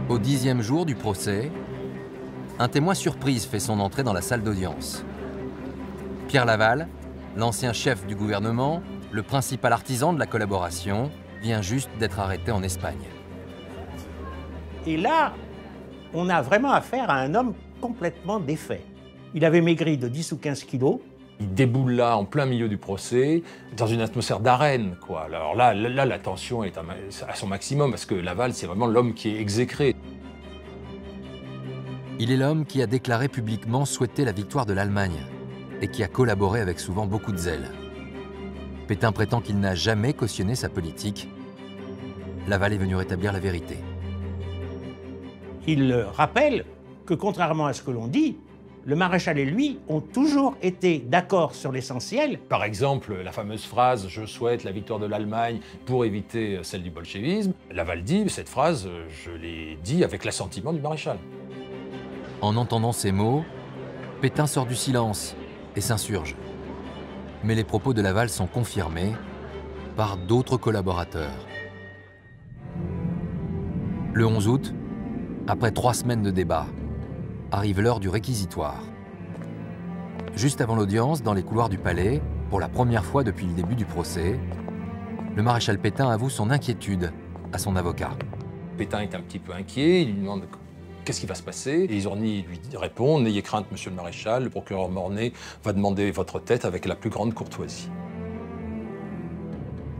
Au 10e jour du procès, un témoin surprise fait son entrée dans la salle d'audience. Pierre Laval, l'ancien chef du gouvernement, le principal artisan de la collaboration, vient juste d'être arrêté en Espagne. Et là, on a vraiment affaire à un homme complètement défait. Il avait maigri de 10 ou 15 kilos. Il déboule là, en plein milieu du procès, dans une atmosphère d'arène, quoi. Alors là, la tension est à son maximum, parce que Laval, c'est vraiment l'homme qui est exécré. Il est l'homme qui a déclaré publiquement souhaiter la victoire de l'Allemagne et qui a collaboré avec souvent beaucoup de zèle. Pétain prétend qu'il n'a jamais cautionné sa politique. Laval est venu rétablir la vérité. Il rappelle que, contrairement à ce que l'on dit, le maréchal et lui ont toujours été d'accord sur l'essentiel. Par exemple, la fameuse phrase « Je souhaite la victoire de l'Allemagne pour éviter celle du bolchevisme », Laval dit, cette phrase, je l'ai dit avec l'assentiment du maréchal. En entendant ces mots, Pétain sort du silence et s'insurge. Mais les propos de Laval sont confirmés par d'autres collaborateurs. Le 11 août, après 3 semaines de débat, arrive l'heure du réquisitoire. Juste avant l'audience, dans les couloirs du palais, pour la première fois depuis le début du procès, le maréchal Pétain avoue son inquiétude à son avocat. Pétain est un petit peu inquiet, il lui demande qu'est-ce qui va se passer. Et Izorni lui répond, n'ayez crainte, monsieur le maréchal, le procureur Mornay va demander votre tête avec la plus grande courtoisie.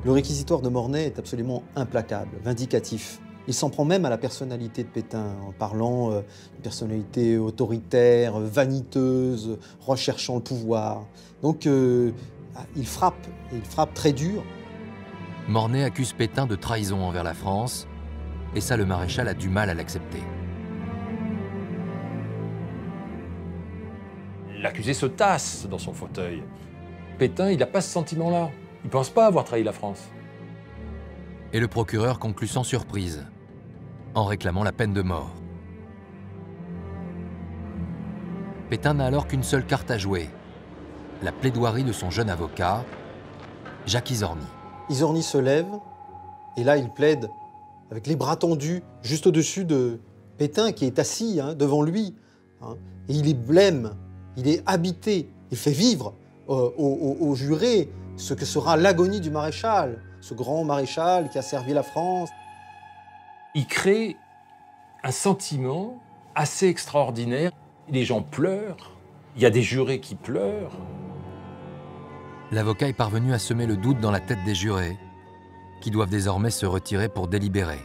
Le réquisitoire de Mornay est absolument implacable, vindicatif. Il s'en prend même à la personnalité de Pétain, en parlant d'une personnalité autoritaire, vaniteuse, recherchant le pouvoir. Donc il frappe très dur. Mornay accuse Pétain de trahison envers la France, et ça, le maréchal a du mal à l'accepter. L'accusé se tasse dans son fauteuil. Pétain, il n'a pas ce sentiment-là. Il ne pense pas avoir trahi la France. Et le procureur conclut sans surprise, en réclamant la peine de mort. Pétain n'a alors qu'une seule carte à jouer, la plaidoirie de son jeune avocat, Jacques Izorni. Izorni se lève, et là il plaide avec les bras tendus, juste au-dessus de Pétain qui est assis devant lui. Et il est blême, il est habité, il fait vivre aux jurés ce que sera l'agonie du maréchal, ce grand maréchal qui a servi la France. Il crée un sentiment assez extraordinaire. Les gens pleurent, il y a des jurés qui pleurent. L'avocat est parvenu à semer le doute dans la tête des jurés, qui doivent désormais se retirer pour délibérer.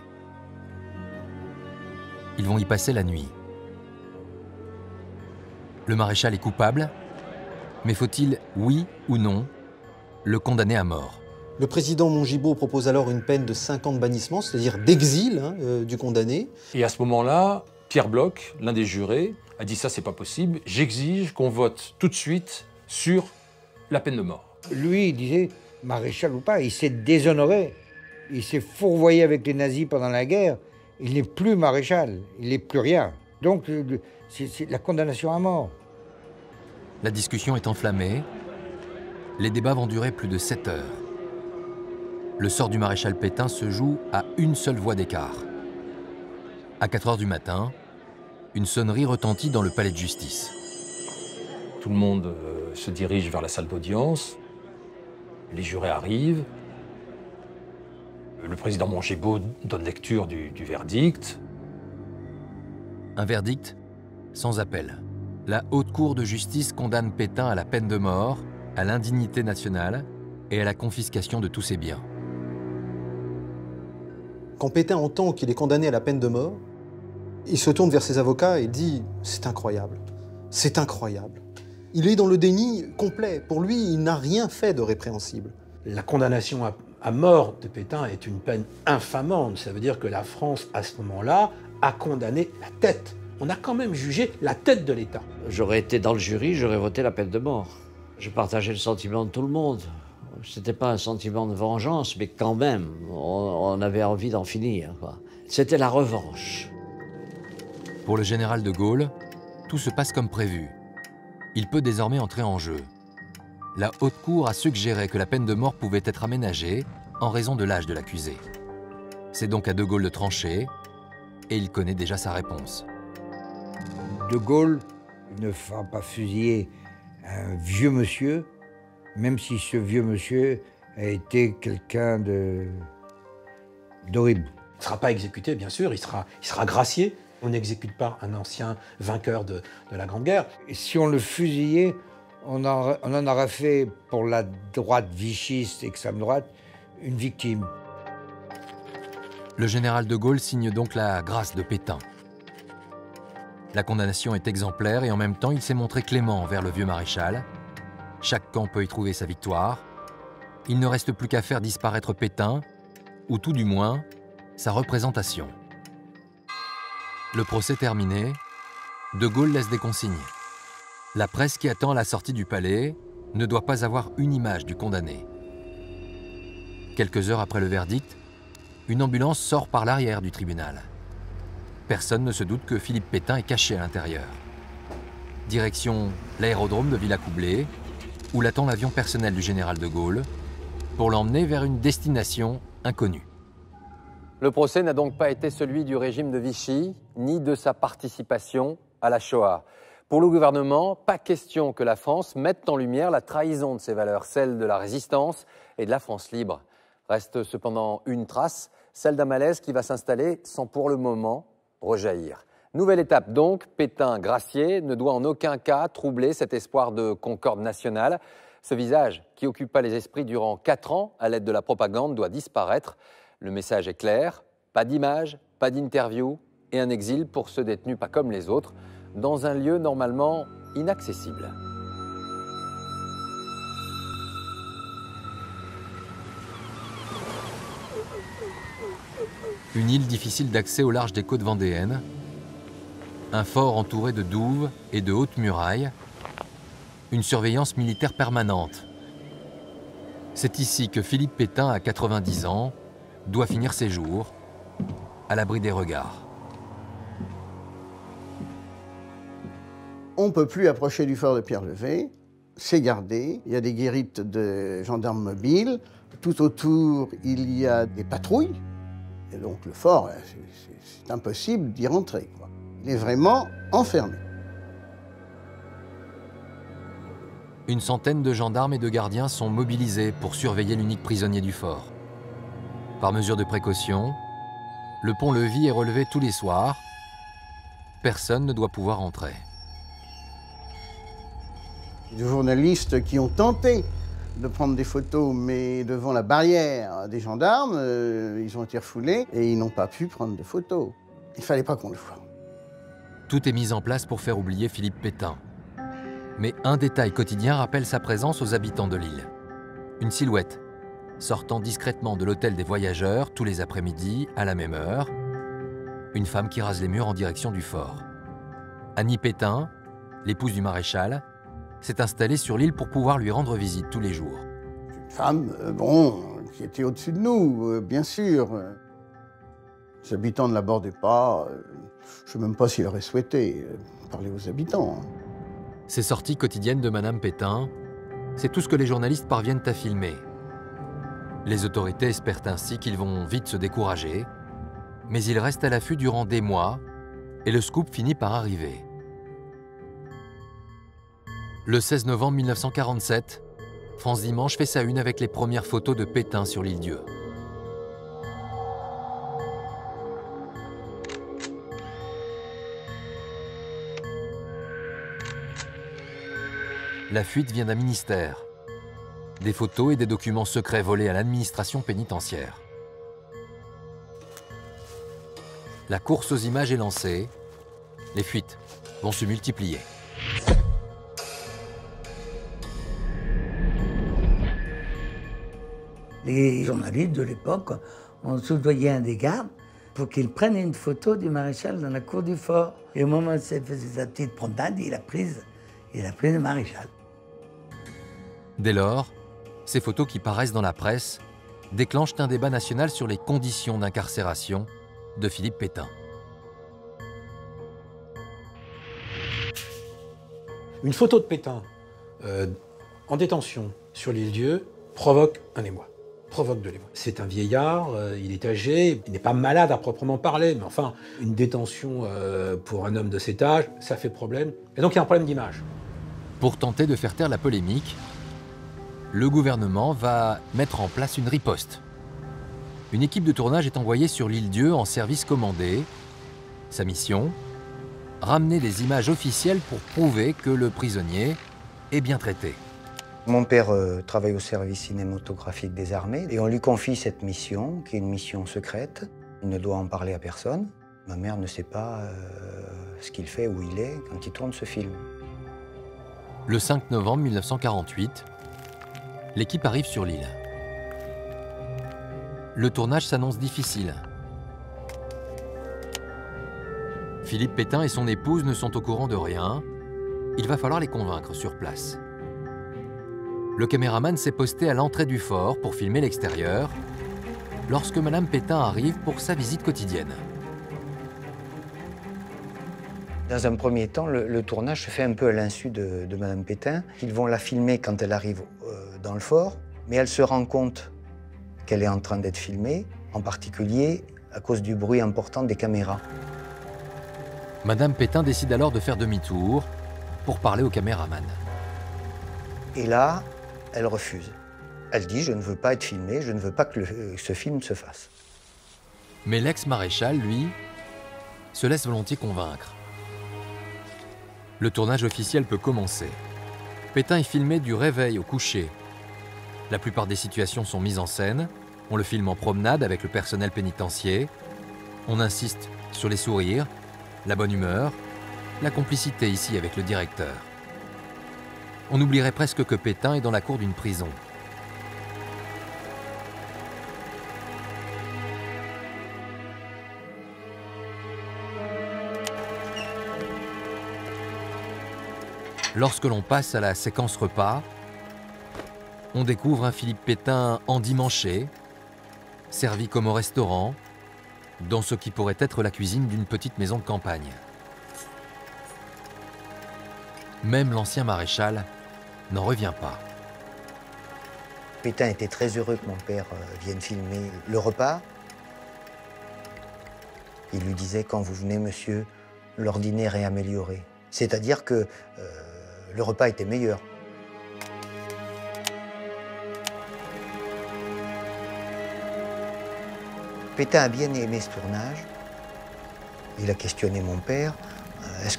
Ils vont y passer la nuit. Le maréchal est coupable, mais faut-il, oui ou non, le condamner à mort? Le président Mongibaud propose alors une peine de 5 ans de bannissement, c'est-à-dire d'exil du condamné. Et à ce moment-là, Pierre Bloch, l'un des jurés, a dit ça, c'est pas possible, j'exige qu'on vote tout de suite sur la peine de mort. Lui, il disait, maréchal ou pas, il s'est déshonoré. Il s'est fourvoyé avec les nazis pendant la guerre. Il n'est plus maréchal, il n'est plus rien. Donc, c'est la condamnation à mort. La discussion est enflammée. Les débats vont durer plus de 7 heures. Le sort du maréchal Pétain se joue à une seule voix d'écart. À 4 heures du matin, une sonnerie retentit dans le palais de justice. Tout le monde se dirige vers la salle d'audience. Les jurés arrivent. Le président Mongibaud donne lecture du verdict. Un verdict sans appel. La Haute Cour de justice condamne Pétain à la peine de mort, à l'indignité nationale et à la confiscation de tous ses biens. Quand Pétain entend qu'il est condamné à la peine de mort, il se tourne vers ses avocats et dit « C'est incroyable, c'est incroyable ». Il est dans le déni complet. Pour lui, il n'a rien fait de répréhensible. La condamnation à mort de Pétain est une peine infamante. Ça veut dire que la France, à ce moment-là, a condamné la tête. On a quand même jugé la tête de l'État. J'aurais été dans le jury, j'aurais voté la peine de mort. Je partageais le sentiment de tout le monde. C'était pas un sentiment de vengeance, mais quand même, on avait envie d'en finir, quoi. C'était la revanche. Pour le général de Gaulle, tout se passe comme prévu. Il peut désormais entrer en jeu. La Haute Cour a suggéré que la peine de mort pouvait être aménagée en raison de l'âge de l'accusé. C'est donc à de Gaulle de trancher, et il connaît déjà sa réponse. De Gaulle ne fera pas fusiller un vieux monsieur, même si ce vieux monsieur a été quelqu'un d'horrible. Il ne sera pas exécuté, bien sûr, il sera gracié. On n'exécute pas un ancien vainqueur de la Grande Guerre. Et si on le fusillait, on en aurait fait, pour la droite vichiste, extrême droite, une victime. Le général de Gaulle signe donc la grâce de Pétain. La condamnation est exemplaire et en même temps, il s'est montré clément envers le vieux maréchal. Chaque camp peut y trouver sa victoire. Il ne reste plus qu'à faire disparaître Pétain, ou tout du moins, sa représentation. Le procès terminé, de Gaulle laisse des consignes. La presse qui attend à la sortie du palais ne doit pas avoir une image du condamné. Quelques heures après le verdict, une ambulance sort par l'arrière du tribunal. Personne ne se doute que Philippe Pétain est caché à l'intérieur. Direction l'aérodrome de Villacoublay, où l'attend l'avion personnel du général de Gaulle, pour l'emmener vers une destination inconnue. Le procès n'a donc pas été celui du régime de Vichy, ni de sa participation à la Shoah. Pour le gouvernement, pas question que la France mette en lumière la trahison de ses valeurs, celle de la résistance et de la France libre. Reste cependant une trace, celle d'un malaise qui va s'installer sans pour le moment rejaillir. Nouvelle étape donc, Pétain-Gracier ne doit en aucun cas troubler cet espoir de concorde nationale. Ce visage qui occupa les esprits durant 4 ans à l'aide de la propagande doit disparaître. Le message est clair, pas d'image, pas d'interview et un exil pour ce détenu pas comme les autres, dans un lieu normalement inaccessible. Une île difficile d'accès au large des côtes vendéennes, un fort entouré de douves et de hautes murailles, une surveillance militaire permanente. C'est ici que Philippe Pétain, à 90 ans, doit finir ses jours, à l'abri des regards. On ne peut plus approcher du fort de Pierre-Levé, c'est gardé, il y a des guérites de gendarmes mobiles, tout autour il y a des patrouilles, et donc le fort, c'est impossible d'y rentrer, quoi. Il est vraiment enfermé. Une centaine de gendarmes et de gardiens sont mobilisés pour surveiller l'unique prisonnier du fort. Par mesure de précaution, le pont-levis est relevé tous les soirs. Personne ne doit pouvoir entrer. Des journalistes qui ont tenté de prendre des photos, mais devant la barrière des gendarmes, ils ont été refoulés et ils n'ont pas pu prendre de photos. Il ne fallait pas qu'on le voie. Tout est mis en place pour faire oublier Philippe Pétain. Mais un détail quotidien rappelle sa présence aux habitants de l'île. Une silhouette, sortant discrètement de l'hôtel des voyageurs tous les après-midi à la même heure. Une femme qui rase les murs en direction du fort. Annie Pétain, l'épouse du maréchal, s'est installée sur l'île pour pouvoir lui rendre visite tous les jours. Une femme, qui était au-dessus de nous, bien sûr. Les habitants ne l'abordaient pas. Je ne sais même pas s'il aurait souhaité parler aux habitants. Ces sorties quotidiennes de Madame Pétain, c'est tout ce que les journalistes parviennent à filmer. Les autorités espèrent ainsi qu'ils vont vite se décourager, mais ils restent à l'affût durant des mois et le scoop finit par arriver. Le 16 novembre 1947, France Dimanche fait sa une avec les premières photos de Pétain sur l'île-Dieu. La fuite vient d'un ministère. Des photos et des documents secrets volés à l'administration pénitentiaire. La course aux images est lancée. Les fuites vont se multiplier. Les journalistes de l'époque ont soudoyé un des gardes pour qu'il prenne une photo du maréchal dans la cour du fort. Et au moment où il faisait sa petite promenade, il a pris le maréchal. Dès lors, ces photos qui paraissent dans la presse déclenchent un débat national sur les conditions d'incarcération de Philippe Pétain. Une photo de Pétain en détention sur l'île-Dieu provoque un émoi, provoque de l'émoi. C'est un vieillard, il est âgé, il n'est pas malade à proprement parler, mais enfin, une détention pour un homme de cet âge, ça fait problème. Et donc il y a un problème d'image. Pour tenter de faire taire la polémique, le gouvernement va mettre en place une riposte. Une équipe de tournage est envoyée sur l'île-Dieu en service commandé. Sa mission, ramener des images officielles pour prouver que le prisonnier est bien traité. Mon père travaille au service cinématographique des armées et on lui confie cette mission, qui est une mission secrète. Il ne doit en parler à personne. Ma mère ne sait pas ce qu'il fait, où il est, quand il tourne ce film. Le 5 novembre 1948, l'équipe arrive sur l'île. Le tournage s'annonce difficile. Philippe Pétain et son épouse ne sont au courant de rien. Il va falloir les convaincre sur place. Le caméraman s'est posté à l'entrée du fort pour filmer l'extérieur lorsque Madame Pétain arrive pour sa visite quotidienne. Dans un premier temps, le tournage se fait un peu à l'insu de Madame Pétain. Ils vont la filmer quand elle arrive dans le fort, mais elle se rend compte qu'elle est en train d'être filmée, en particulier à cause du bruit important des caméras. Madame Pétain décide alors de faire demi-tour pour parler au caméraman. Et là, elle refuse. Elle dit « je ne veux pas être filmée, je ne veux pas que ce film se fasse ». Mais l'ex-maréchal, lui, se laisse volontiers convaincre. Le tournage officiel peut commencer. Pétain est filmé du réveil au coucher. La plupart des situations sont mises en scène. On le filme en promenade avec le personnel pénitentiaire. On insiste sur les sourires, la bonne humeur, la complicité ici avec le directeur. On oublierait presque que Pétain est dans la cour d'une prison. Lorsque l'on passe à la séquence repas, on découvre un Philippe Pétain endimanché, servi comme au restaurant, dans ce qui pourrait être la cuisine d'une petite maison de campagne. Même l'ancien maréchal n'en revient pas. Pétain était très heureux que mon père vienne filmer le repas. Il lui disait « quand vous venez, monsieur, l'ordinaire est amélioré ». C'est-à-dire que le repas était meilleur. Pétain a bien aimé ce tournage. Il a questionné mon père. Est-ce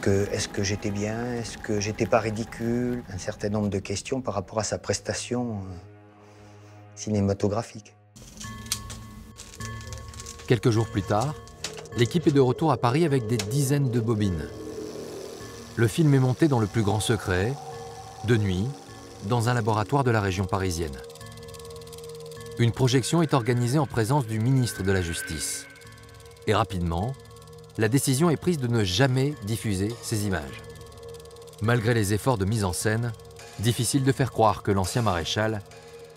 que j'étais bien? Est-ce que j'étais pas ridicule? Un certain nombre de questions par rapport à sa prestation cinématographique. Quelques jours plus tard, l'équipe est de retour à Paris avec des dizaines de bobines. Le film est monté dans le plus grand secret, de nuit, dans un laboratoire de la région parisienne. Une projection est organisée en présence du ministre de la Justice. Et rapidement, la décision est prise de ne jamais diffuser ces images. Malgré les efforts de mise en scène, difficile de faire croire que l'ancien maréchal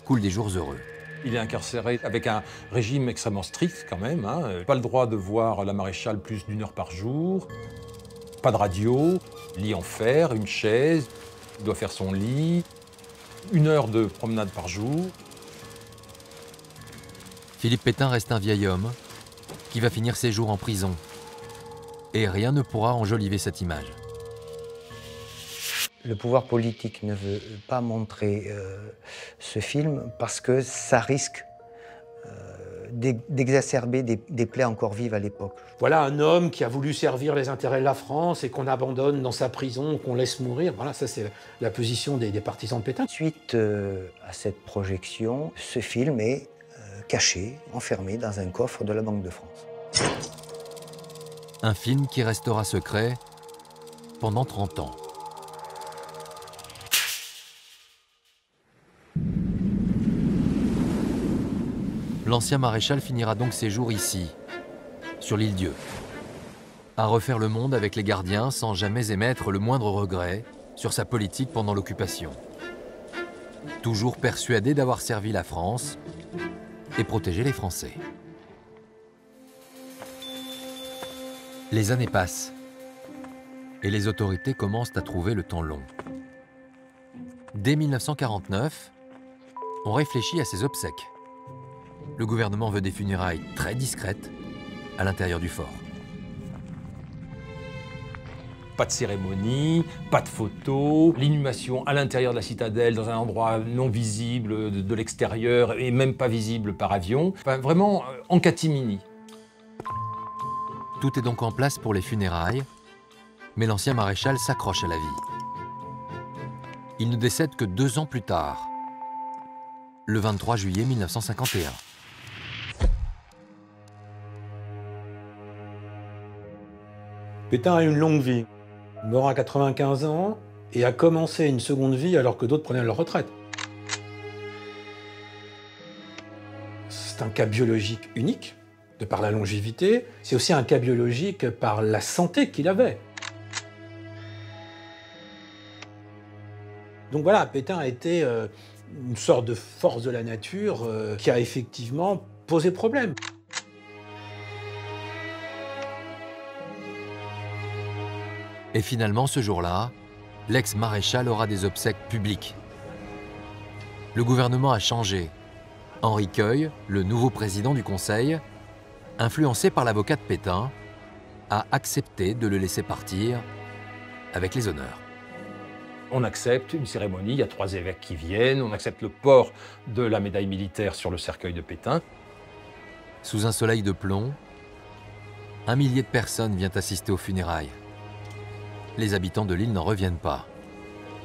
coule des jours heureux. Il est incarcéré avec un régime extrêmement strict quand même. Pas le droit de voir la maréchale plus d'1 heure par jour. Pas de radio, lit en fer, une chaise, il doit faire son lit, 1 heure de promenade par jour. Philippe Pétain reste un vieil homme qui va finir ses jours en prison. Et rien ne pourra enjoliver cette image. Le pouvoir politique ne veut pas montrer ce film parce que ça risque d'exacerber des plaies encore vives à l'époque. Voilà un homme qui a voulu servir les intérêts de la France et qu'on abandonne dans sa prison, qu'on laisse mourir. Voilà, ça c'est la position des partisans de Pétain. Suite à cette projection, ce film est caché, enfermé dans un coffre de la Banque de France. Un film qui restera secret pendant 30 ans. L'ancien maréchal finira donc ses jours ici, sur l'île Dieu, à refaire le monde avec les gardiens sans jamais émettre le moindre regret sur sa politique pendant l'occupation. Toujours persuadé d'avoir servi la France et protégé les Français. Les années passent et les autorités commencent à trouver le temps long. Dès 1949, on réfléchit à ses obsèques. Le gouvernement veut des funérailles très discrètes à l'intérieur du fort. Pas de cérémonie, pas de photos, l'inhumation à l'intérieur de la citadelle, dans un endroit non visible de l'extérieur et même pas visible par avion. Enfin, vraiment en catimini. Tout est donc en place pour les funérailles, mais l'ancien maréchal s'accroche à la vie. Il ne décède que 2 ans plus tard, le 23 juillet 1951. Pétain a une longue vie. Il meurt à 95 ans et a commencé une seconde vie alors que d'autres prenaient leur retraite. C'est un cas biologique unique, de par la longévité. C'est aussi un cas biologique par la santé qu'il avait. Donc voilà, Pétain a été une sorte de force de la nature qui a effectivement posé problème. Et finalement, ce jour-là, l'ex-maréchal aura des obsèques publiques. Le gouvernement a changé. Henri Queuille, le nouveau président du Conseil, influencé par l'avocat de Pétain, a accepté de le laisser partir avec les honneurs. On accepte une cérémonie, il y a 3 évêques qui viennent, on accepte le port de la médaille militaire sur le cercueil de Pétain. Sous un soleil de plomb, 1 millier de personnes viennent assister aux funérailles. Les habitants de l'île n'en reviennent pas.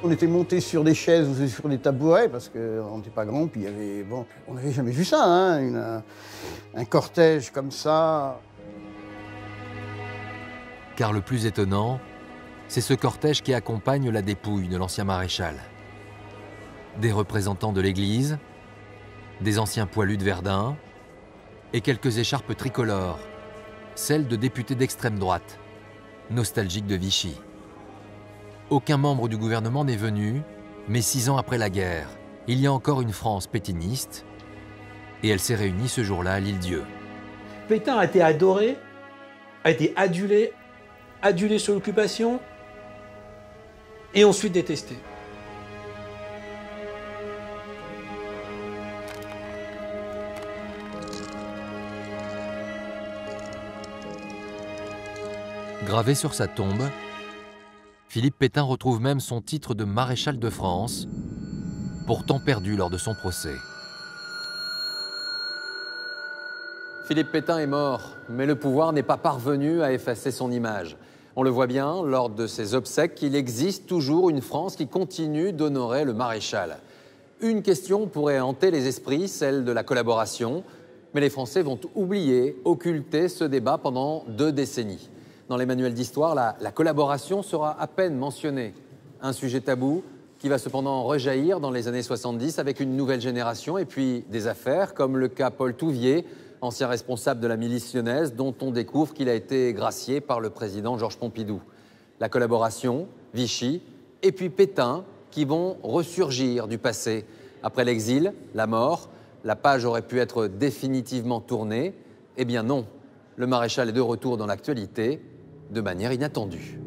On était montés sur des chaises ou sur des tabourets parce qu'on n'était pas grand, puis il y avait... Bon, on n'avait jamais vu ça, hein, un cortège comme ça. Car le plus étonnant, c'est ce cortège qui accompagne la dépouille de l'ancien maréchal. Des représentants de l'Église, des anciens poilus de Verdun et quelques écharpes tricolores, celles de députés d'extrême droite, nostalgiques de Vichy. Aucun membre du gouvernement n'est venu, mais 6 ans après la guerre, il y a encore une France pétainiste, et elle s'est réunie ce jour-là à l'Île-Dieu. Pétain a été adoré, a été adulé sur l'occupation, et ensuite détesté. Gravé sur sa tombe, Philippe Pétain retrouve même son titre de maréchal de France, pourtant perdu lors de son procès. Philippe Pétain est mort, mais le pouvoir n'est pas parvenu à effacer son image. On le voit bien, lors de ses obsèques, qu'il existe toujours une France qui continue d'honorer le maréchal. Une question pourrait hanter les esprits, celle de la collaboration, mais les Français vont oublier, occulter ce débat pendant 2 décennies. Dans les manuels d'histoire, la collaboration sera à peine mentionnée. Un sujet tabou qui va cependant rejaillir dans les années 70 avec une nouvelle génération et puis des affaires comme le cas Paul Touvier, ancien responsable de la milice lyonnaise dont on découvre qu'il a été gracié par le président Georges Pompidou. La collaboration, Vichy et puis Pétain qui vont ressurgir du passé. Après l'exil, la mort, la page aurait pu être définitivement tournée. Eh bien non, le maréchal est de retour dans l'actualité de manière inattendue.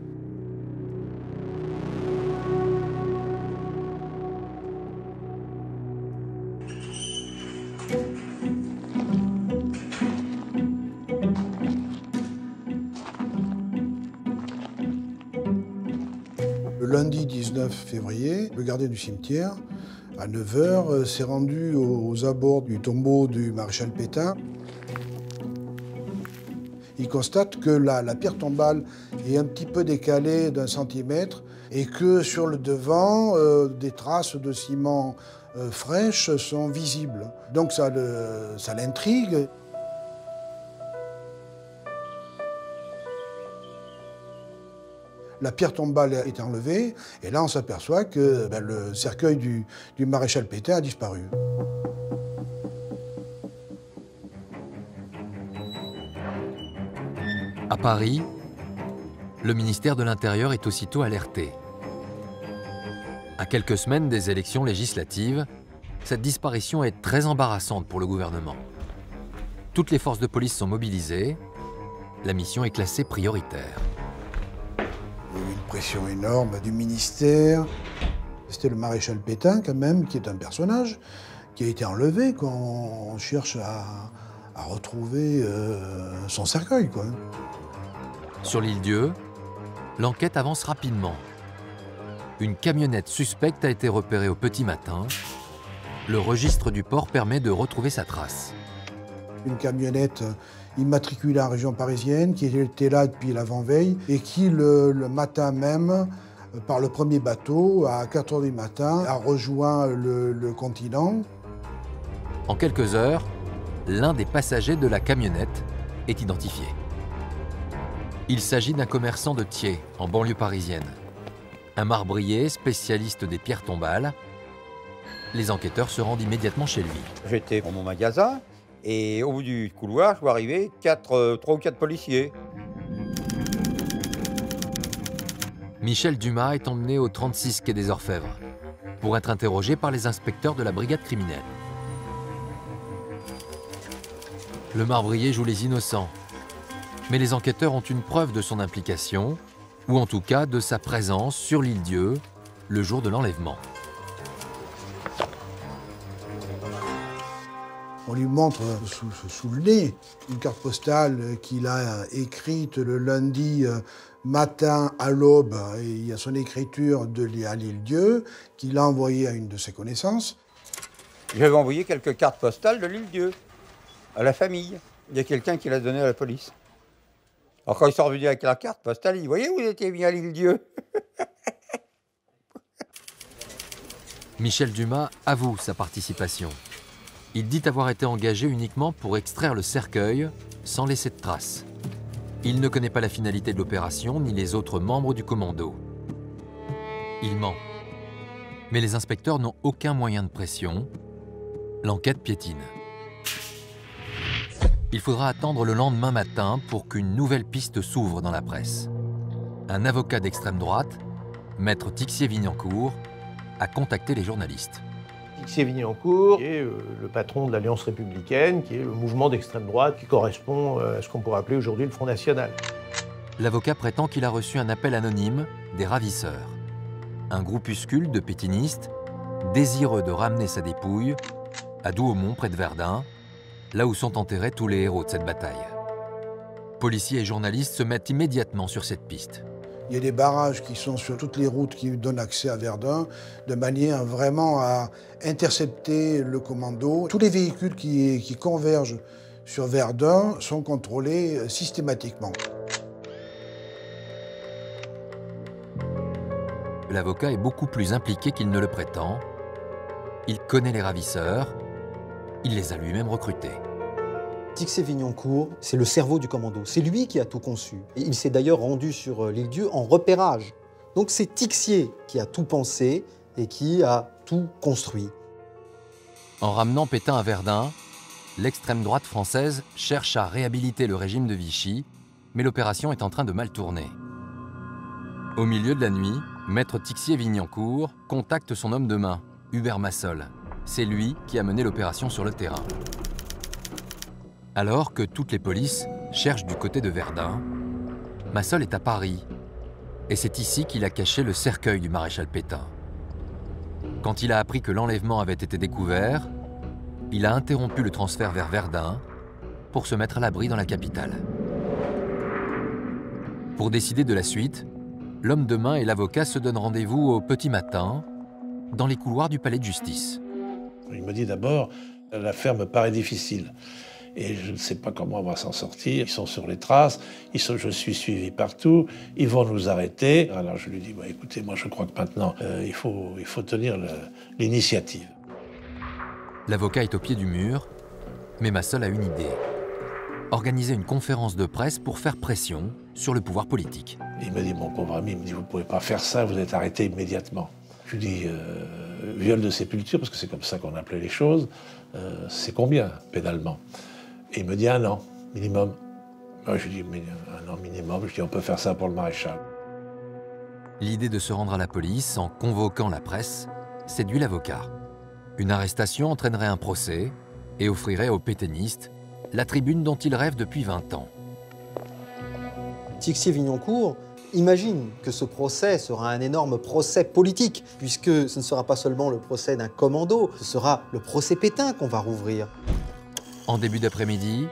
Le lundi 19 février, le gardien du cimetière, à 9 h, s'est rendu aux abords du tombeau du maréchal Pétain. Il constate que la pierre tombale est un petit peu décalée d'1 centimètre et que sur le devant, des traces de ciment fraîches sont visibles. Donc ça l'intrigue. La pierre tombale est enlevée et là on s'aperçoit que le cercueil du maréchal Pétain a disparu. À Paris, le ministère de l'Intérieur est aussitôt alerté. À quelques semaines des élections législatives, cette disparition est très embarrassante pour le gouvernement. Toutes les forces de police sont mobilisées. La mission est classée prioritaire. Il y a eu une pression énorme du ministère. C'était le maréchal Pétain, quand même, qui est un personnage qui a été enlevé, qu'on cherche à retrouver son cercueil, quoi. Sur l'Île-Dieu, l'enquête avance rapidement. Une camionnette suspecte a été repérée au petit matin. Le registre du port permet de retrouver sa trace. Une camionnette immatriculée en région parisienne qui était là depuis l'avant-veille et qui, le matin même, par le premier bateau, à 4 h du matin, a rejoint le continent. En quelques heures, l'un des passagers de la camionnette est identifié. Il s'agit d'un commerçant de Thiers, en banlieue parisienne. Un marbrier spécialiste des pierres tombales. Les enquêteurs se rendent immédiatement chez lui. J'étais dans mon magasin et au bout du couloir, je vois arriver 3 ou 4 policiers. Michel Dumas est emmené au 36 quai des Orfèvres pour être interrogé par les inspecteurs de la brigade criminelle. Le marbrier joue les innocents. Mais les enquêteurs ont une preuve de son implication, ou en tout cas de sa présence sur l'Île-Dieu le jour de l'enlèvement. On lui montre sous le nez une carte postale qu'il a écrite le lundi matin à l'aube. Et il y a son écriture à l'Île-Dieu, qu'il a envoyée à une de ses connaissances. J'avais envoyé quelques cartes postales de l'Île-Dieu à la famille. Il y a quelqu'un qui l'a donné à la police. Alors quand ils sont revenus avec la carte postale, ils disent « Voyez, vous étiez bien à l'Île-Dieu ». Michel Dumas avoue sa participation. Il dit avoir été engagé uniquement pour extraire le cercueil, sans laisser de traces. Il ne connaît pas la finalité de l'opération, ni les autres membres du commando. Il ment. Mais les inspecteurs n'ont aucun moyen de pression. L'enquête piétine. Il faudra attendre le lendemain matin pour qu'une nouvelle piste s'ouvre dans la presse. Un avocat d'extrême droite, maître Tixier-Vignancourt, a contacté les journalistes. Tixier-Vignancourt est le patron de l'Alliance républicaine, qui est le mouvement d'extrême droite qui correspond à ce qu'on pourrait appeler aujourd'hui le Front National. L'avocat prétend qu'il a reçu un appel anonyme des ravisseurs, un groupuscule de pétinistes désireux de ramener sa dépouille à Douaumont, près de Verdun, là où sont enterrés tous les héros de cette bataille. Policiers et journalistes se mettent immédiatement sur cette piste. Il y a des barrages qui sont sur toutes les routes qui donnent accès à Verdun, de manière vraiment à intercepter le commando. Tous les véhicules qui convergent sur Verdun sont contrôlés systématiquement. L'avocat est beaucoup plus impliqué qu'il ne le prétend. Il connaît les ravisseurs, il les a lui-même recrutés. Tixier-Vignancourt, c'est le cerveau du commando. C'est lui qui a tout conçu. Et il s'est d'ailleurs rendu sur l'Île-Dieu en repérage. Donc c'est Tixier qui a tout pensé et qui a tout construit. En ramenant Pétain à Verdun, l'extrême droite française cherche à réhabiliter le régime de Vichy, mais l'opération est en train de mal tourner. Au milieu de la nuit, maître Tixier-Vignancourt contacte son homme de main, Hubert Massol. C'est lui qui a mené l'opération sur le terrain. Alors que toutes les polices cherchent du côté de Verdun, Massol est à Paris. Et c'est ici qu'il a caché le cercueil du maréchal Pétain. Quand il a appris que l'enlèvement avait été découvert, il a interrompu le transfert vers Verdun pour se mettre à l'abri dans la capitale. Pour décider de la suite, l'homme de main et l'avocat se donnent rendez-vous au petit matin, dans les couloirs du palais de justice. Il me dit d'abord, l'affaire me paraît difficile. Et je ne sais pas comment on va s'en sortir. Ils sont sur les traces, je suis suivi partout, ils vont nous arrêter. Alors je lui dis, bah, écoutez, moi je crois que maintenant, il faut tenir l'initiative. L'avocat est au pied du mur, mais Massol a une idée. Organiser une conférence de presse pour faire pression sur le pouvoir politique. Il me dit, mon pauvre ami, il me dit, vous ne pouvez pas faire ça, vous êtes arrêté immédiatement. Je lui dis, viol de sépulture, parce que c'est comme ça qu'on appelait les choses, c'est combien pénalement? Et il me dit 1 an, minimum. Moi, je lui dis, mais 1 an minimum, je dis, on peut faire ça pour le maréchal. L'idée de se rendre à la police en convoquant la presse séduit l'avocat. Une arrestation entraînerait un procès et offrirait aux pétainistes la tribune dont ils rêvent depuis 20 ans. Tixier-Vignancourt imagine que ce procès sera un énorme procès politique, puisque ce ne sera pas seulement le procès d'un commando, ce sera le procès Pétain qu'on va rouvrir. En début d'après-midi,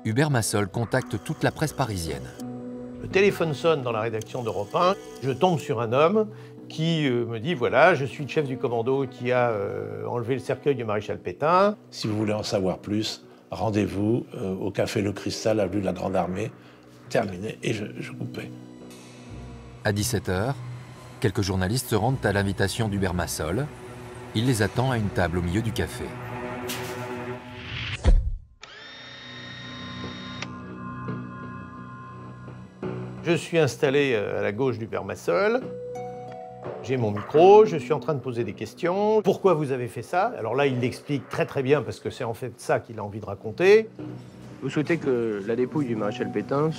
Hubert Massol contacte toute la presse parisienne. Le téléphone sonne dans la rédaction d'Europe 1. Je tombe sur un homme qui me dit, voilà, je suis le chef du commando qui a enlevé le cercueil du maréchal Pétain. Si vous voulez en savoir plus, rendez-vous au café Le Cristal, avenue de la Grande Armée. Terminé, et je coupais. À 17 h, quelques journalistes se rendent à l'invitation d'Hubert Massol. Il les attend à une table au milieu du café. Je suis installé à la gauche d'Hubert Massol. J'ai mon micro, je suis en train de poser des questions. Pourquoi vous avez fait ça? Alors là, il l'explique très très bien parce que c'est en fait ça qu'il a envie de raconter. Vous souhaitez que la dépouille du maréchal Pétain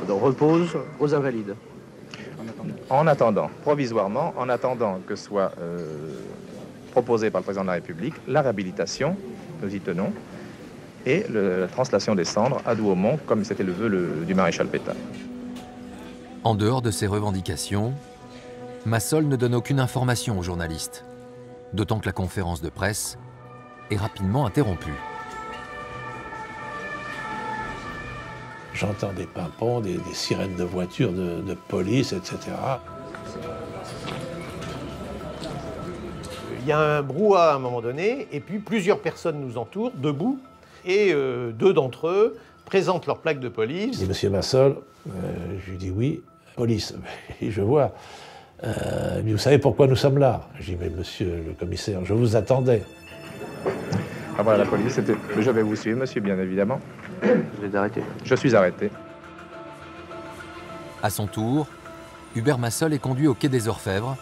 repose aux Invalides? En attendant, provisoirement, en attendant que soit proposée par le président de la République la réhabilitation, nous y tenons, et la translation des cendres à Douaumont, comme c'était le vœu du maréchal Pétain. En dehors de ces revendications, Massol ne donne aucune information aux journalistes, d'autant que la conférence de presse est rapidement interrompue. J'entends des pimpons, des sirènes de voitures, de police, etc. Il y a un brouhaha à un moment donné, et puis plusieurs personnes nous entourent, debout, et deux d'entre eux présentent leur plaque de police. Je dis, Monsieur Massol, je lui dis oui, police. Et je vois. Mais vous savez pourquoi nous sommes là? Je dis, mais monsieur le commissaire, je vous attendais. Ah voilà, la police, c'était... Je vais vous suivre, monsieur, bien évidemment. Vous êtes arrêté. Je suis arrêté. À son tour, Hubert Massol est conduit au quai des Orfèvres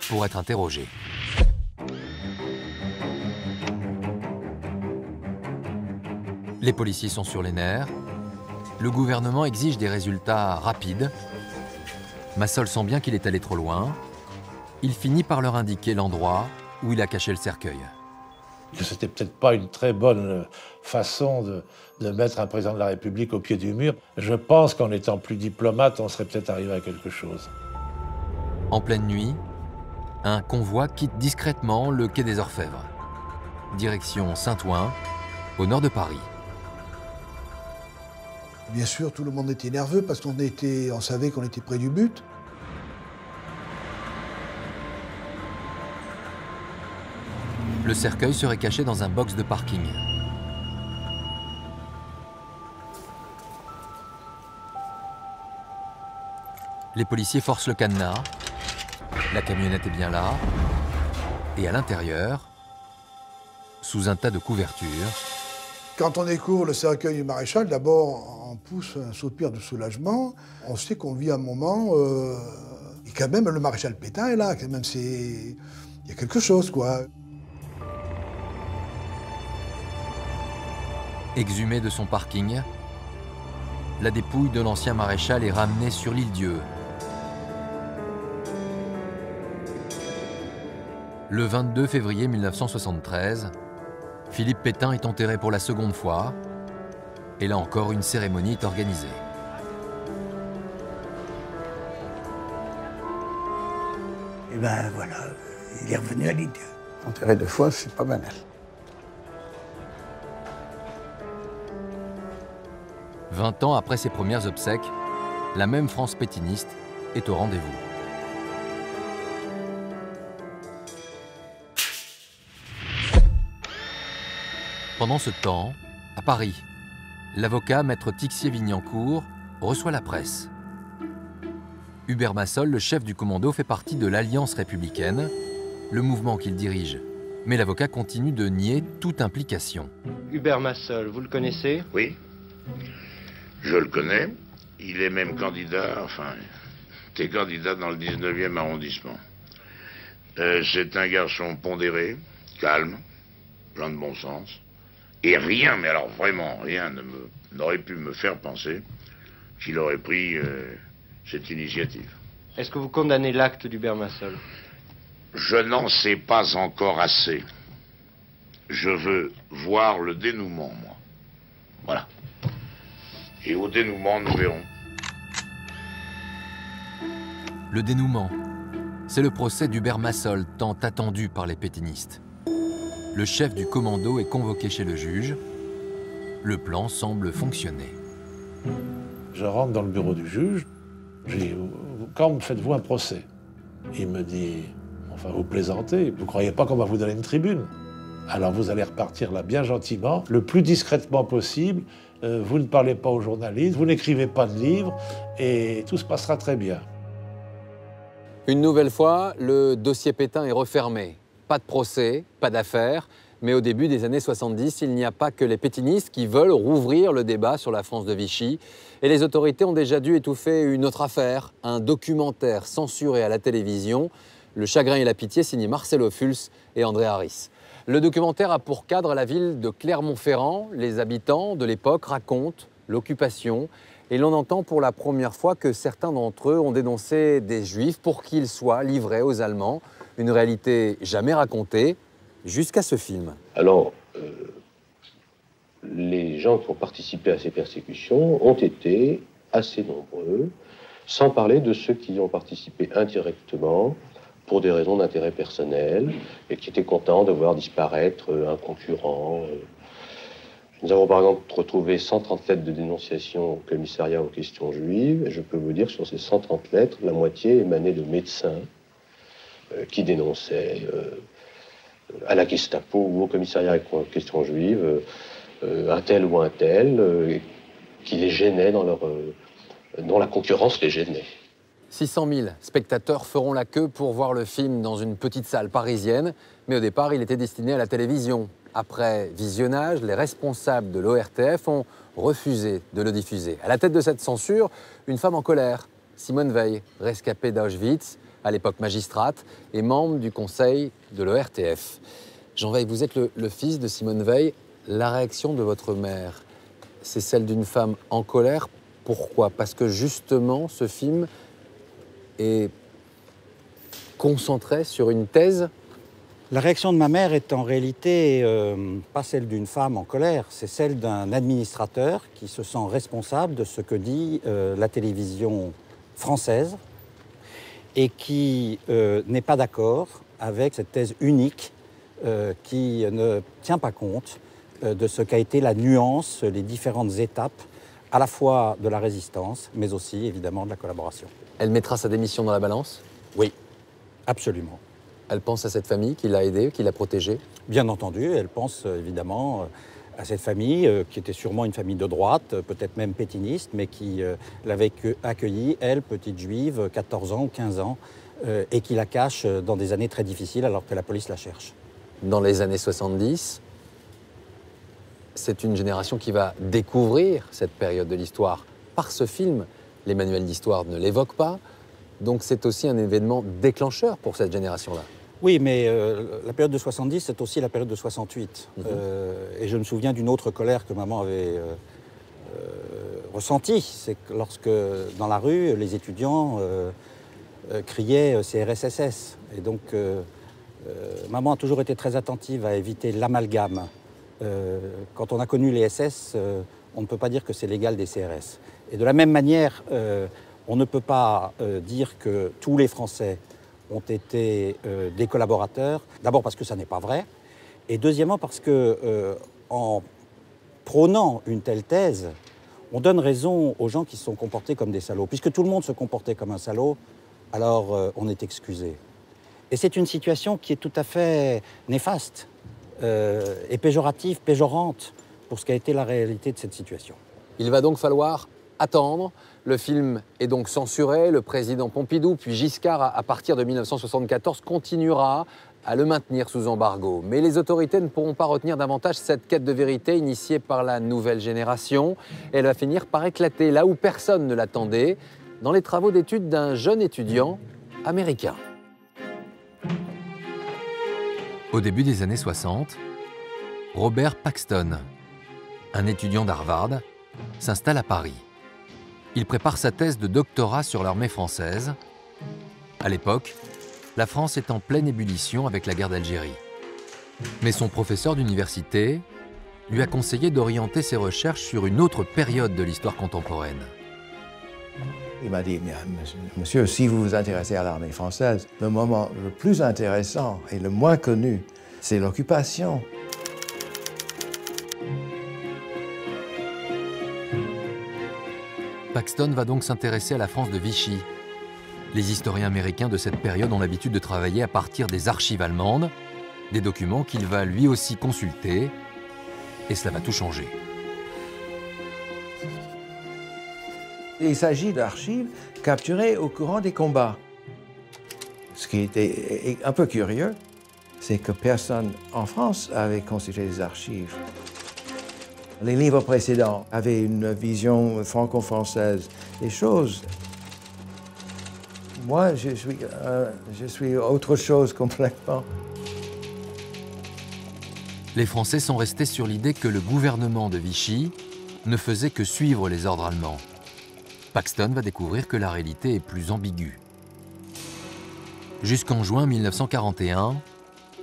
pour être interrogé. Les policiers sont sur les nerfs. Le gouvernement exige des résultats rapides. Massol sent bien qu'il est allé trop loin. Il finit par leur indiquer l'endroit où il a caché le cercueil. C'était peut-être pas une très bonne façon de mettre un président de la République au pied du mur. Je pense qu'en étant plus diplomate, on serait peut-être arrivé à quelque chose. En pleine nuit, un convoi quitte discrètement le quai des Orfèvres. Direction Saint-Ouen, au nord de Paris. Bien sûr, tout le monde était nerveux parce qu'on savait qu'on était près du but. Le cercueil serait caché dans un box de parking. Les policiers forcent le cadenas. La camionnette est bien là. Et à l'intérieur, sous un tas de couvertures, quand on découvre le cercueil du maréchal, d'abord on pousse un soupir de soulagement. On sait qu'on vit un moment et quand même le maréchal Pétain est là. Quand même, il y a quelque chose, quoi. exhumée de son parking, la dépouille de l'ancien maréchal est ramenée sur l'île Dieu. Le 22 février 1973, Philippe Pétain est enterré pour la seconde fois, et là encore une cérémonie est organisée. Et ben voilà, il est revenu à l'île Dieu. Enterré 2 fois, c'est pas banal. 20 ans après ses premières obsèques, la même France pétiniste est au rendez-vous. Pendant ce temps, à Paris, l'avocat maître Tixier-Vignancourt reçoit la presse. Hubert Massol, le chef du commando, fait partie de l'Alliance républicaine, le mouvement qu'il dirige. Mais l'avocat continue de nier toute implication. Hubert Massol, vous le connaissez? Oui, je le connais. Il est même candidat, enfin, était candidat dans le 19e arrondissement. C'est un garçon pondéré, calme, plein de bon sens. Et rien, mais alors vraiment rien, n'aurait pu me faire penser qu'il aurait pris cette initiative. Est-ce que vous condamnez l'acte d'Hubert Massol? Je n'en sais pas encore assez. Je veux voir le dénouement, moi. Voilà. Et au dénouement, nous verrons. Le dénouement, c'est le procès d'Hubert Massol, tant attendu par les pétinistes. Le chef du commando est convoqué chez le juge. Le plan semble fonctionner. Je rentre dans le bureau du juge. Je dis, quand me faites-vous un procès? Il me dit, enfin vous plaisantez, vous ne croyez pas qu'on va vous donner une tribune? Alors vous allez repartir là bien gentiment, le plus discrètement possible. Vous ne parlez pas aux journalistes, vous n'écrivez pas de livres et tout se passera très bien. Une nouvelle fois, le dossier Pétain est refermé. Pas de procès, pas d'affaires, mais au début des années 70, il n'y a pas que les pétinistes qui veulent rouvrir le débat sur la France de Vichy. Et les autorités ont déjà dû étouffer une autre affaire, un documentaire censuré à la télévision, Le chagrin et la pitié, signé Marcel Ophuls et André Harris. Le documentaire a pour cadre la ville de Clermont-Ferrand. Les habitants de l'époque racontent l'occupation. Et l'on entend pour la première fois que certains d'entre eux ont dénoncé des Juifs pour qu'ils soient livrés aux Allemands. Une réalité jamais racontée, jusqu'à ce film. Alors, les gens qui ont participé à ces persécutions ont été assez nombreux, sans parler de ceux qui ont participé indirectement pour des raisons d'intérêt personnel et qui était content de voir disparaître un concurrent. Nous avons par exemple retrouvé 130 lettres de dénonciation au commissariat aux questions juives, et je peux vous dire que sur ces 130 lettres, la moitié émanait de médecins qui dénonçaient à la Gestapo ou au commissariat aux questions juives un tel ou un tel qui les gênait dont la concurrence les gênait. 600 000 spectateurs feront la queue pour voir le film dans une petite salle parisienne, mais au départ, il était destiné à la télévision. Après visionnage, les responsables de l'ORTF ont refusé de le diffuser. À la tête de cette censure, une femme en colère, Simone Veil, rescapée d'Auschwitz, à l'époque magistrate, et membre du conseil de l'ORTF. Jean Veil, vous êtes le fils de Simone Veil. La réaction de votre mère, c'est celle d'une femme en colère. Pourquoi? Parce que justement, ce film est concentré sur une thèse. La réaction de ma mère est en réalité pas celle d'une femme en colère, c'est celle d'un administrateur qui se sent responsable de ce que dit la télévision française et qui n'est pas d'accord avec cette thèse unique qui ne tient pas compte de ce qu'a été la nuance, les différentes étapes à la fois de la résistance, mais aussi évidemment de la collaboration. Elle mettra sa démission dans la balance? Oui, absolument. Elle pense à cette famille qui l'a aidée, qui l'a protégée? Bien entendu, elle pense évidemment à cette famille qui était sûrement une famille de droite, peut-être même pétiniste, mais qui l'avait accueillie, elle, petite juive, 14 ans ou 15 ans, et qui la cache dans des années très difficiles alors que la police la cherche. Dans les années 70, c'est une génération qui va découvrir cette période de l'histoire par ce film. Les manuels d'histoire ne l'évoquent pas, donc c'est aussi un événement déclencheur pour cette génération-là. Oui, mais la période de 70, c'est aussi la période de 68. Et je me souviens d'une autre colère que maman avait ressentie. C'est que lorsque, dans la rue, les étudiants criaient CRSSS. Et donc, maman a toujours été très attentive à éviter l'amalgame. Quand on a connu les SS, on ne peut pas dire que c'est l'égal des CRS. Et de la même manière, on ne peut pas dire que tous les Français ont été des collaborateurs. D'abord parce que ça n'est pas vrai. Et deuxièmement parce que, en prônant une telle thèse, on donne raison aux gens qui se sont comportés comme des salauds. Puisque tout le monde se comportait comme un salaud, alors on est excusé. Et c'est une situation qui est tout à fait néfaste et péjorative, péjorante pour ce qu'a été la réalité de cette situation. Il va donc falloir attendre. Le film est donc censuré. Le président Pompidou, puis Giscard, à partir de 1974, continuera à le maintenir sous embargo. Mais les autorités ne pourront pas retenir davantage cette quête de vérité initiée par la nouvelle génération. Elle va finir par éclater là où personne ne l'attendait, dans les travaux d'études d'un jeune étudiant américain. Au début des années 60, Robert Paxton, un étudiant d'Harvard, s'installe à Paris. Il prépare sa thèse de doctorat sur l'armée française. À l'époque, la France est en pleine ébullition avec la guerre d'Algérie. Mais son professeur d'université lui a conseillé d'orienter ses recherches sur une autre période de l'histoire contemporaine. Il m'a dit, monsieur, si vous vous intéressez à l'armée française, le moment le plus intéressant et le moins connu, c'est l'occupation. Paxton va donc s'intéresser à la France de Vichy. Les historiens américains de cette période ont l'habitude de travailler à partir des archives allemandes, des documents qu'il va lui aussi consulter, et cela va tout changer. Il s'agit d'archives capturées au courant des combats. Ce qui était un peu curieux, c'est que personne en France avait consulté les archives. Les livres précédents avaient une vision franco-française des choses. Moi, je suis autre chose complètement. Les Français sont restés sur l'idée que le gouvernement de Vichy ne faisait que suivre les ordres allemands. Paxton va découvrir que la réalité est plus ambiguë. Jusqu'en juin 1941,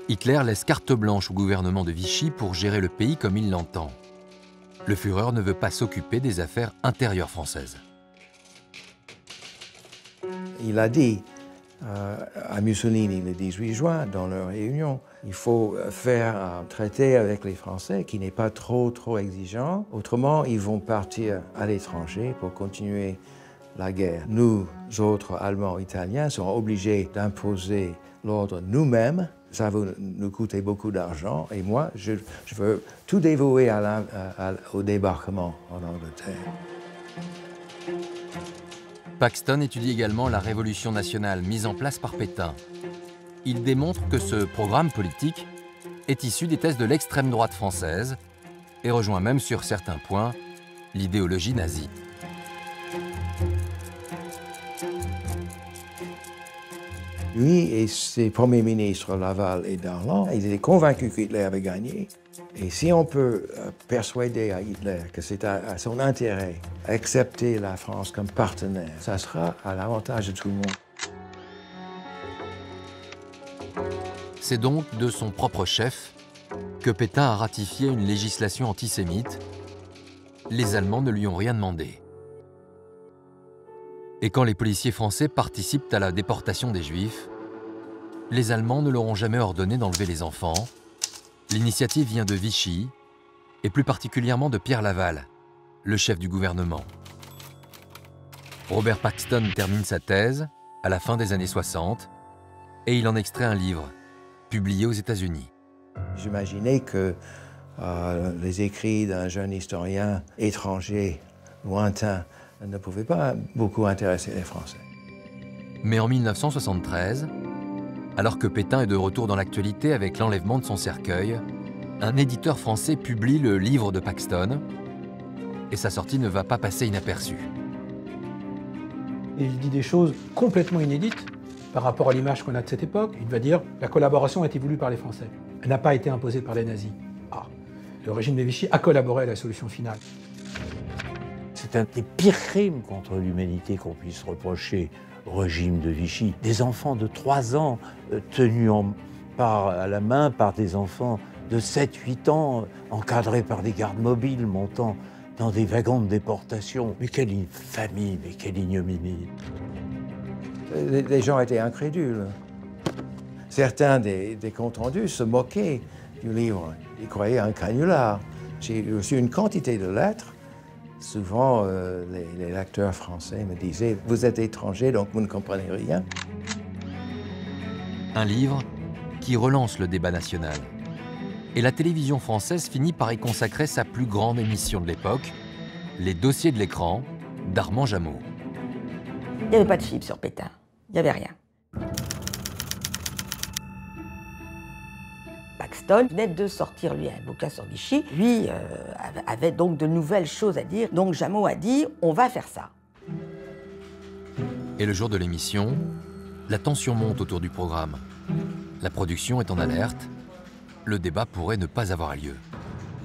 Hitler laisse carte blanche au gouvernement de Vichy pour gérer le pays comme il l'entend. Le Führer ne veut pas s'occuper des affaires intérieures françaises. Il a dit, à Mussolini le 18 juin dans leur réunion. Il faut faire un traité avec les Français qui n'est pas trop exigeant. Autrement, ils vont partir à l'étranger pour continuer la guerre. Nous, autres Allemands, Italiens, serons obligés d'imposer l'ordre nous-mêmes. Ça va nous coûter beaucoup d'argent. Et moi, je veux tout dévouer au débarquement en Angleterre. Paxton étudie également la révolution nationale mise en place par Pétain. Il démontre que ce programme politique est issu des thèses de l'extrême droite française et rejoint même sur certains points l'idéologie nazie. Lui et ses premiers ministres, Laval et Darlan, ils étaient convaincus qu'Hitler avait gagné. Et si on peut persuader à Hitler que c'est à son intérêt d'accepter la France comme partenaire, ça sera à l'avantage de tout le monde. C'est donc de son propre chef que Pétain a ratifié une législation antisémite. Les Allemands ne lui ont rien demandé. Et quand les policiers français participent à la déportation des Juifs, les Allemands ne leur ont jamais ordonné d'enlever les enfants. L'initiative vient de Vichy, et plus particulièrement de Pierre Laval, le chef du gouvernement. Robert Paxton termine sa thèse à la fin des années 60, et il en extrait un livre, publié aux États-Unis. J'imaginais que les écrits d'un jeune historien étranger, lointain, ne pouvaient pas beaucoup intéresser les Français. Mais en 1973, alors que Pétain est de retour dans l'actualité avec l'enlèvement de son cercueil, un éditeur français publie le livre de Paxton, et sa sortie ne va pas passer inaperçue. Il dit des choses complètement inédites par rapport à l'image qu'on a de cette époque. Il va dire « la collaboration a été voulue par les Français, elle n'a pas été imposée par les nazis ». Ah, le régime de Vichy a collaboré à la solution finale. C'est un des pires crimes contre l'humanité qu'on puisse reprocher au régime de Vichy. Des enfants de 3 ans tenus à la main par des enfants de 7-8 ans, encadrés par des gardes mobiles montant dans des wagons de déportation. Mais quelle infamie, mais quelle ignominie. Les gens étaient incrédules. Certains des comptes rendus se moquaient du livre. Ils croyaient un canular. J'ai reçu une quantité de lettres. Souvent, les lecteurs français me disaient « Vous êtes étranger, donc vous ne comprenez rien ». Un livre qui relance le débat national. Et la télévision française finit par y consacrer sa plus grande émission de l'époque, Les dossiers de l'écran, d'Armand Jameau. Il n'y avait pas de film sur Pétain, il n'y avait rien. Paxton venait de sortir, lui, un bouquin sur Vichy. Lui avait donc de nouvelles choses à dire. Donc Jameau a dit « on va faire ça ». Et le jour de l'émission, la tension monte autour du programme. La production est en alerte. Le débat pourrait ne pas avoir lieu.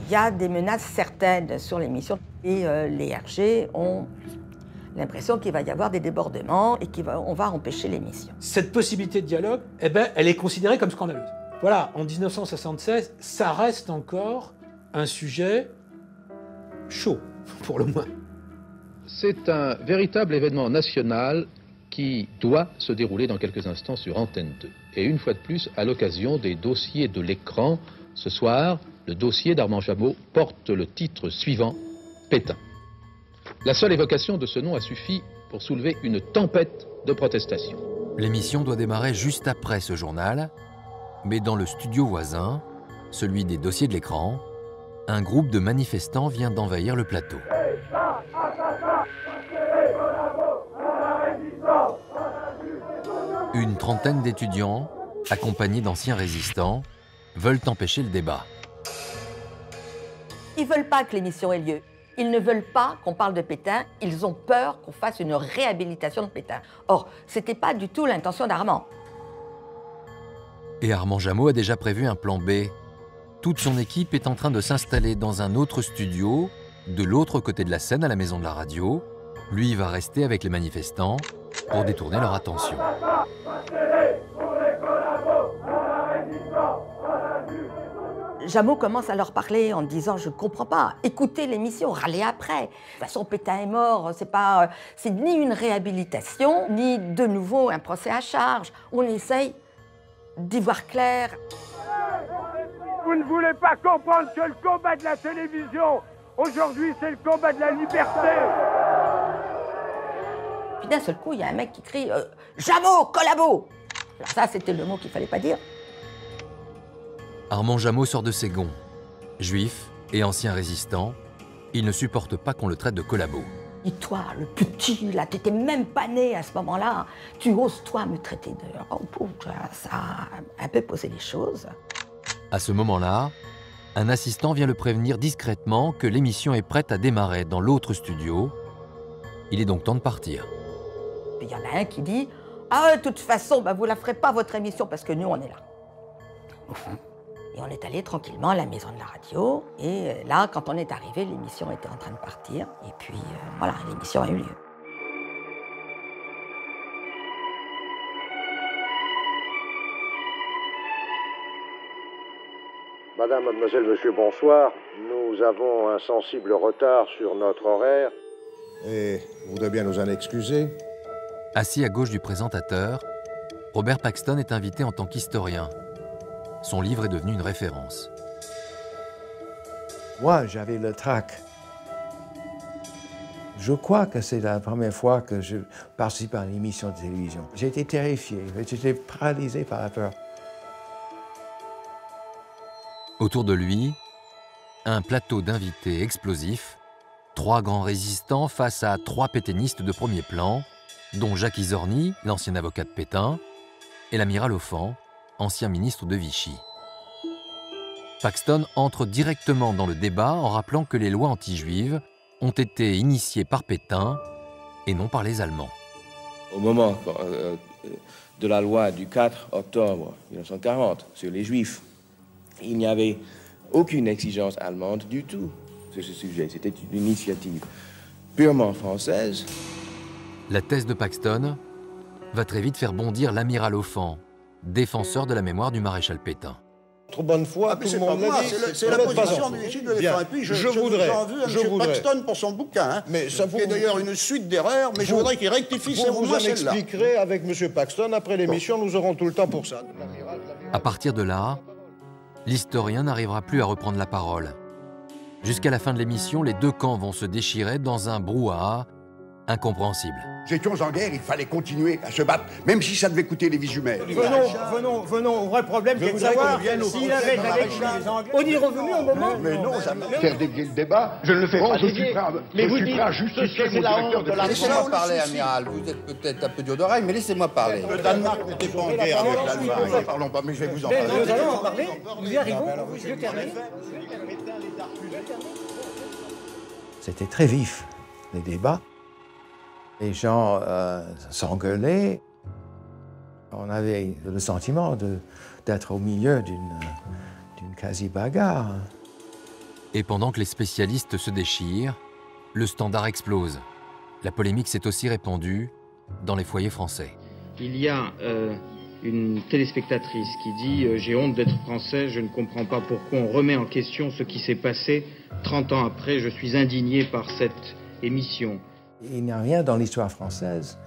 Il y a des menaces certaines sur l'émission. Et les RG ont l'impression qu'il va y avoir des débordements et qu'on va empêcher l'émission. Cette possibilité de dialogue, eh ben, elle est considérée comme scandaleuse. Voilà, en 1976, ça reste encore un sujet chaud, pour le moins. C'est un véritable événement national qui doit se dérouler dans quelques instants sur Antenne 2. Et une fois de plus, à l'occasion des dossiers de l'écran, ce soir, le dossier d'Armand Jameau porte le titre suivant, Pétain. La seule évocation de ce nom a suffi pour soulever une tempête de protestations. L'émission doit démarrer juste après ce journal, mais dans le studio voisin, celui des dossiers de l'écran, un groupe de manifestants vient d'envahir le plateau. Une trentaine d'étudiants, accompagnés d'anciens résistants, veulent empêcher le débat. Ils ne veulent pas que l'émission ait lieu. Ils ne veulent pas qu'on parle de Pétain. Ils ont peur qu'on fasse une réhabilitation de Pétain. Or, ce n'était pas du tout l'intention d'Armand. Et Armand Jameau a déjà prévu un plan B. Toute son équipe est en train de s'installer dans un autre studio, de l'autre côté de la scène à la Maison de la Radio. Lui va rester avec les manifestants pour détourner leur attention. Jameau commence à leur parler en disant « Je ne comprends pas, écoutez l'émission, râlez après. De toute façon, Pétain est mort, c'est ni une réhabilitation, ni de nouveau un procès à charge. On essaye d'y voir clair. » Vous ne voulez pas comprendre que le combat de la télévision, aujourd'hui, c'est le combat de la liberté. Puis d'un seul coup, il y a un mec qui crie « Jameau, collabo !» Alors ça, c'était le mot qu'il ne fallait pas dire. Armand Jameau sort de ses gonds. Juif et ancien résistant, il ne supporte pas qu'on le traite de collabo. Et toi, le petit, là, t'étais même pas né à ce moment-là. Tu oses, toi, me traiter de... Oh, pauvre, ça a un peu posé les choses. À ce moment-là, un assistant vient le prévenir discrètement que l'émission est prête à démarrer dans l'autre studio. Il est donc temps de partir. Puis il y en a un qui dit « Ah, de toute façon, bah, vous la ferez pas, votre émission, parce que nous, on est là. » Et on est allé tranquillement à la maison de la radio. Et là, quand on est arrivé, l'émission était en train de partir. Et puis, voilà, l'émission a eu lieu. Madame, mademoiselle, monsieur, bonsoir. Nous avons un sensible retard sur notre horaire. Et vous voudrez bien nous en excuser. Assis à gauche du présentateur, Robert Paxton est invité en tant qu'historien. Son livre est devenu une référence. Moi, j'avais le trac. Je crois que c'est la première fois que je participe à une émission de télévision. J'étais terrifié, j'étais paralysé par la peur. Autour de lui, un plateau d'invités explosifs, 3 grands résistants face à 3 pétainistes de premier plan, dont Jacques Izorni, l'ancien avocat de Pétain, et l'amiral Offand, ancien ministre de Vichy. Paxton entre directement dans le débat en rappelant que les lois anti-juives ont été initiées par Pétain et non par les Allemands. Au moment de la loi du 4 octobre 1940 sur les Juifs, il n'y avait aucune exigence allemande du tout sur ce sujet. C'était une initiative purement française. La thèse de Paxton va très vite faire bondir l'amiral Offand, défenseur de la mémoire du maréchal Pétain. Trop bonne foi, tout le monde l'a dit. C'est la position du Vichy de l'éléphant. Et puis, je voudrais M. Paxton pour son bouquin, hein, mais ça qui est d'ailleurs une suite d'erreurs, mais je voudrais qu'il rectifie ses mots. Vous en expliquerez avec M. Paxton. Après l'émission, nous aurons tout le temps pour ça. À partir de là, l'historien n'arrivera plus à reprendre la parole. Jusqu'à la fin de l'émission, les 2 camps vont se déchirer dans un brouhaha incompréhensible. Nous étions en guerre, il fallait continuer à se battre, même si ça devait coûter les vies humaines. Venons, au vrai problème, c'est de savoir s'il avait avec les Anglais. On y est revenu au moment. Mais non, jamais. Faire dévier le débat, je ne le fais pas. Je suis prêt à justifier mon directeur de la... Laissez-moi parler, amiral. Vous êtes peut-être un peu dur d'oreille, mais laissez-moi parler. Le Danemark n'était pas en guerre avec l'Allemagne. Parlons pas, mais je vais vous en parler. Nous allons en parler. Nous y arrivons. Je termine. C'était très vif, les débats. Les gens s'engueulaient. On avait le sentiment d'être au milieu d'une quasi-bagarre. Et pendant que les spécialistes se déchirent, le standard explose. La polémique s'est aussi répandue dans les foyers français. Il y a une téléspectatrice qui dit « J'ai honte d'être français, je ne comprends pas pourquoi on remet en question ce qui s'est passé. 30 ans après, je suis indigné par cette émission. » Il n'y a rien dans l'histoire française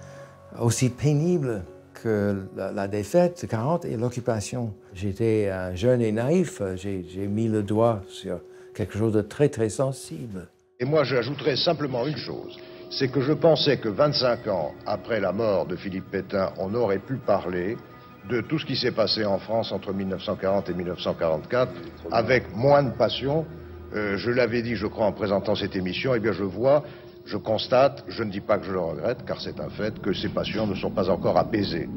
aussi pénible que la défaite de 40 et l'occupation. J'étais jeune et naïf, j'ai mis le doigt sur quelque chose de très très sensible. Et moi, j'ajouterais simplement une chose, c'est que je pensais que 25 ans après la mort de Philippe Pétain, on aurait pu parler de tout ce qui s'est passé en France entre 1940 et 1944 avec moins de passion. Je l'avais dit, je crois, en présentant cette émission, eh bien je constate, je ne dis pas que je le regrette, car c'est un fait, que ces passions ne sont pas encore apaisées.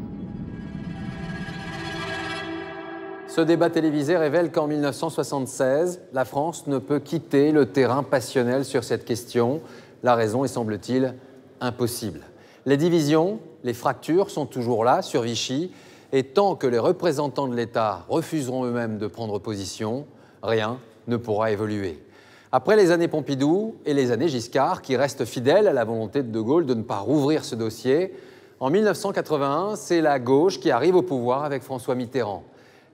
Ce débat télévisé révèle qu'en 1976, la France ne peut quitter le terrain passionnel sur cette question. La raison est, semble-t-il, impossible. Les divisions, les fractures sont toujours là, sur Vichy, et tant que les représentants de l'État refuseront eux-mêmes de prendre position, rien ne pourra évoluer. Après les années Pompidou et les années Giscard, qui restent fidèles à la volonté de De Gaulle de ne pas rouvrir ce dossier, en 1981, c'est la gauche qui arrive au pouvoir avec François Mitterrand.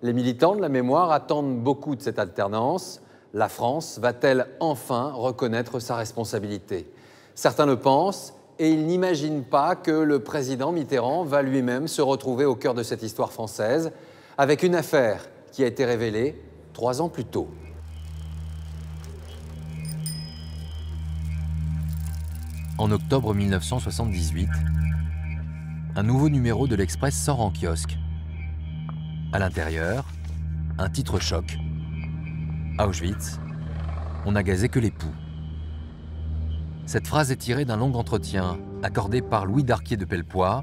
Les militants de la mémoire attendent beaucoup de cette alternance. La France va-t-elle enfin reconnaître sa responsabilité? Certains le pensent et ils n'imaginent pas que le président Mitterrand va lui-même se retrouver au cœur de cette histoire française avec une affaire qui a été révélée 3 ans plus tôt. En octobre 1978, un nouveau numéro de l'Express sort en kiosque. À l'intérieur, un titre choc. À Auschwitz, on n'a gazé que les poux. Cette phrase est tirée d'un long entretien accordé par Louis Darquier de Pellepoix,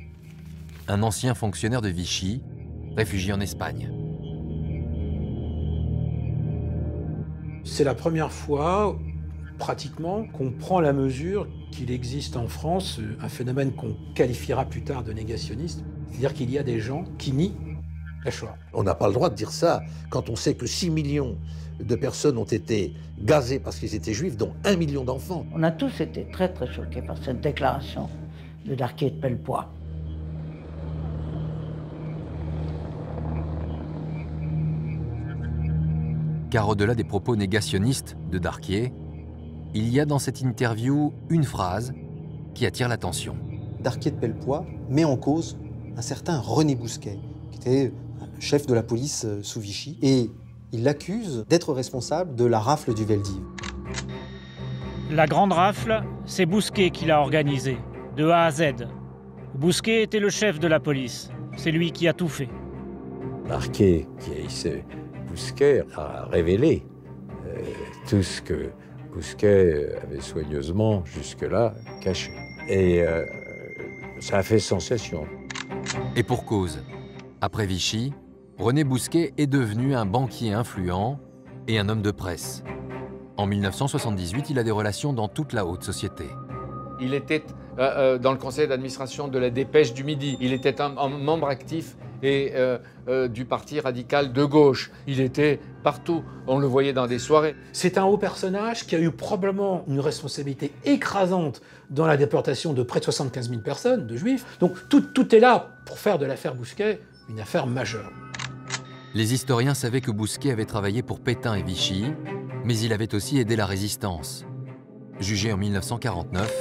un ancien fonctionnaire de Vichy, réfugié en Espagne. C'est la première fois, pratiquement, qu'on prend la mesure qu'il existe en France un phénomène qu'on qualifiera plus tard de négationniste, c'est-à-dire qu'il y a des gens qui nient la Shoah. On n'a pas le droit de dire ça quand on sait que 6 millions de personnes ont été gazées parce qu'ils étaient juifs, dont 1 million d'enfants. On a tous été très très choqués par cette déclaration de Darquier de Pellepoix. Car au-delà des propos négationnistes de Darquier, il y a dans cette interview une phrase qui attire l'attention. Darquier de Pellepoix met en cause un certain René Bousquet, qui était chef de la police sous Vichy, et il l'accuse d'être responsable de la rafle du Veldiv. La grande rafle, c'est Bousquet qui l'a organisée, de A à Z. Bousquet était le chef de la police. C'est lui qui a tout fait. Darquier, qui haïssait Bousquet, a révélé tout ce que Bousquet avait soigneusement, jusque-là, caché. Et ça a fait sensation. Et pour cause, après Vichy, René Bousquet est devenu un banquier influent et un homme de presse. En 1978, il a des relations dans toute la haute société. Il était dans le conseil d'administration de la Dépêche du Midi. Il était un membre actif et du parti radical de gauche. Il était partout. On le voyait dans des soirées. C'est un haut personnage qui a eu probablement une responsabilité écrasante dans la déportation de près de 75 000 personnes, de juifs. Donc tout est là pour faire de l'affaire Bousquet une affaire majeure. Les historiens savaient que Bousquet avait travaillé pour Pétain et Vichy, mais il avait aussi aidé la résistance. Jugé en 1949,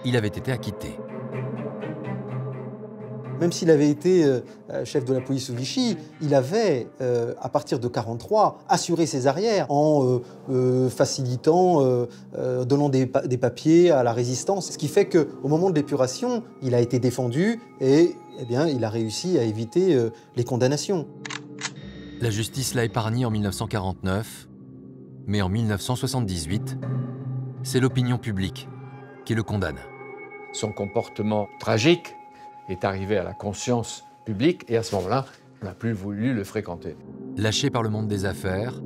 il avait été acquitté. Même s'il avait été chef de la police sous Vichy, il avait, à partir de 1943, assuré ses arrières en facilitant, donnant des papiers à la résistance. Ce qui fait qu'au moment de l'épuration, il a été défendu et eh bien, il a réussi à éviter les condamnations. La justice l'a épargné en 1949, mais en 1978, c'est l'opinion publique qui le condamne. Son comportement tragique est arrivé à la conscience publique et à ce moment-là, on n'a plus voulu le fréquenter. Lâché par le monde des affaires,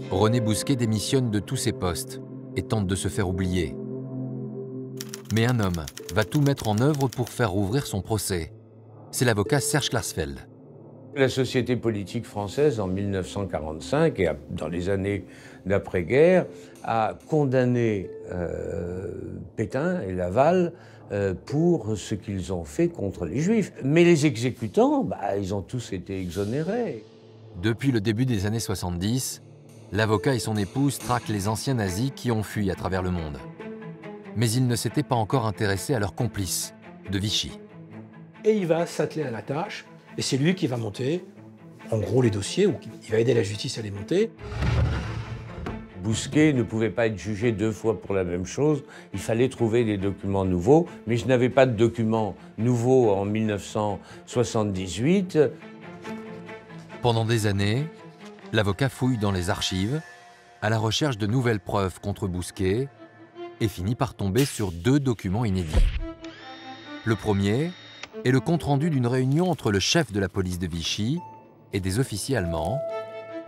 René Bousquet démissionne de tous ses postes et tente de se faire oublier. Mais un homme va tout mettre en œuvre pour faire rouvrir son procès. C'est l'avocat Serge Klarsfeld. La société politique française, en 1945 et dans les années d'après-guerre, a condamné Pétain et Laval pour ce qu'ils ont fait contre les Juifs. Mais les exécutants, ils ont tous été exonérés. Depuis le début des années 70, l'avocat et son épouse traquent les anciens nazis qui ont fui à travers le monde. Mais ils ne s'étaient pas encore intéressés à leurs complices de Vichy. Et il va s'atteler à la tâche, et c'est lui qui va monter, en gros, les dossiers, ou il va aider la justice à les monter. Bousquet ne pouvait pas être jugé 2 fois pour la même chose. Il fallait trouver des documents nouveaux, mais je n'avais pas de documents nouveaux en 1978. Pendant des années, l'avocat fouille dans les archives, à la recherche de nouvelles preuves contre Bousquet, et finit par tomber sur 2 documents inédits. Le premier est le compte-rendu d'une réunion entre le chef de la police de Vichy et des officiers allemands,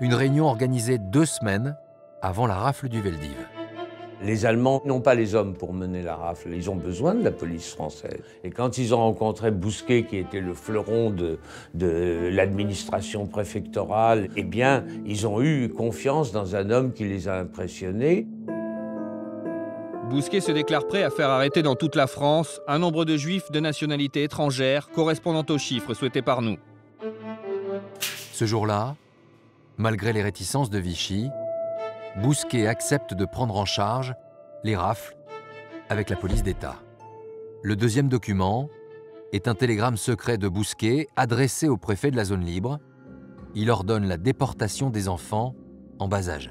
une réunion organisée 2 semaines avant la rafle du Veldiv. Les Allemands n'ont pas les hommes pour mener la rafle, ils ont besoin de la police française. Et quand ils ont rencontré Bousquet, qui était le fleuron de l'administration préfectorale, eh bien, ils ont eu confiance dans un homme qui les a impressionnés. Bousquet se déclare prêt à faire arrêter dans toute la France un nombre de juifs de nationalité étrangère correspondant aux chiffres souhaités par nous. Ce jour-là, malgré les réticences de Vichy, Bousquet accepte de prendre en charge les rafles avec la police d'État. Le deuxième document est un télégramme secret de Bousquet adressé au préfet de la zone libre. Il ordonne la déportation des enfants en bas âge.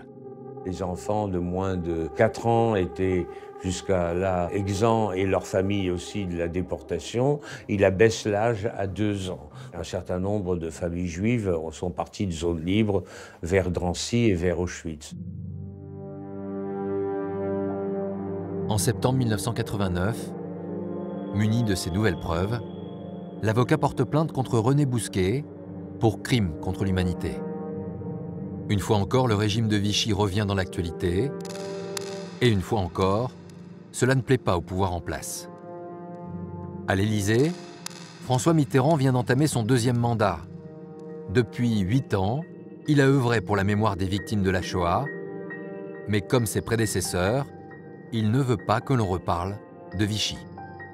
Les enfants de moins de 4 ans étaient jusqu'à là exempts et leur famille aussi de la déportation. Il abaisse l'âge à 2 ans. Un certain nombre de familles juives sont parties de zone libre vers Drancy et vers Auschwitz. En septembre 1989, muni de ces nouvelles preuves, l'avocat porte plainte contre René Bousquet pour crime contre l'humanité. Une fois encore, le régime de Vichy revient dans l'actualité. Et une fois encore, cela ne plaît pas au pouvoir en place. À l'Élysée, François Mitterrand vient d'entamer son deuxième mandat. Depuis 8 ans, il a œuvré pour la mémoire des victimes de la Shoah, mais comme ses prédécesseurs, il ne veut pas que l'on reparle de Vichy.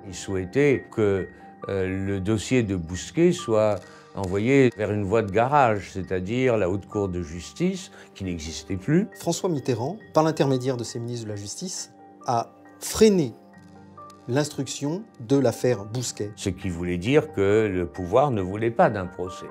Il souhaitait que le dossier de Bousquet soit envoyé vers une voie de garage, c'est-à-dire la Haute Cour de justice, qui n'existait plus. François Mitterrand, par l'intermédiaire de ses ministres de la Justice, a freiné l'instruction de l'affaire Bousquet. Ce qui voulait dire que le pouvoir ne voulait pas d'un procès.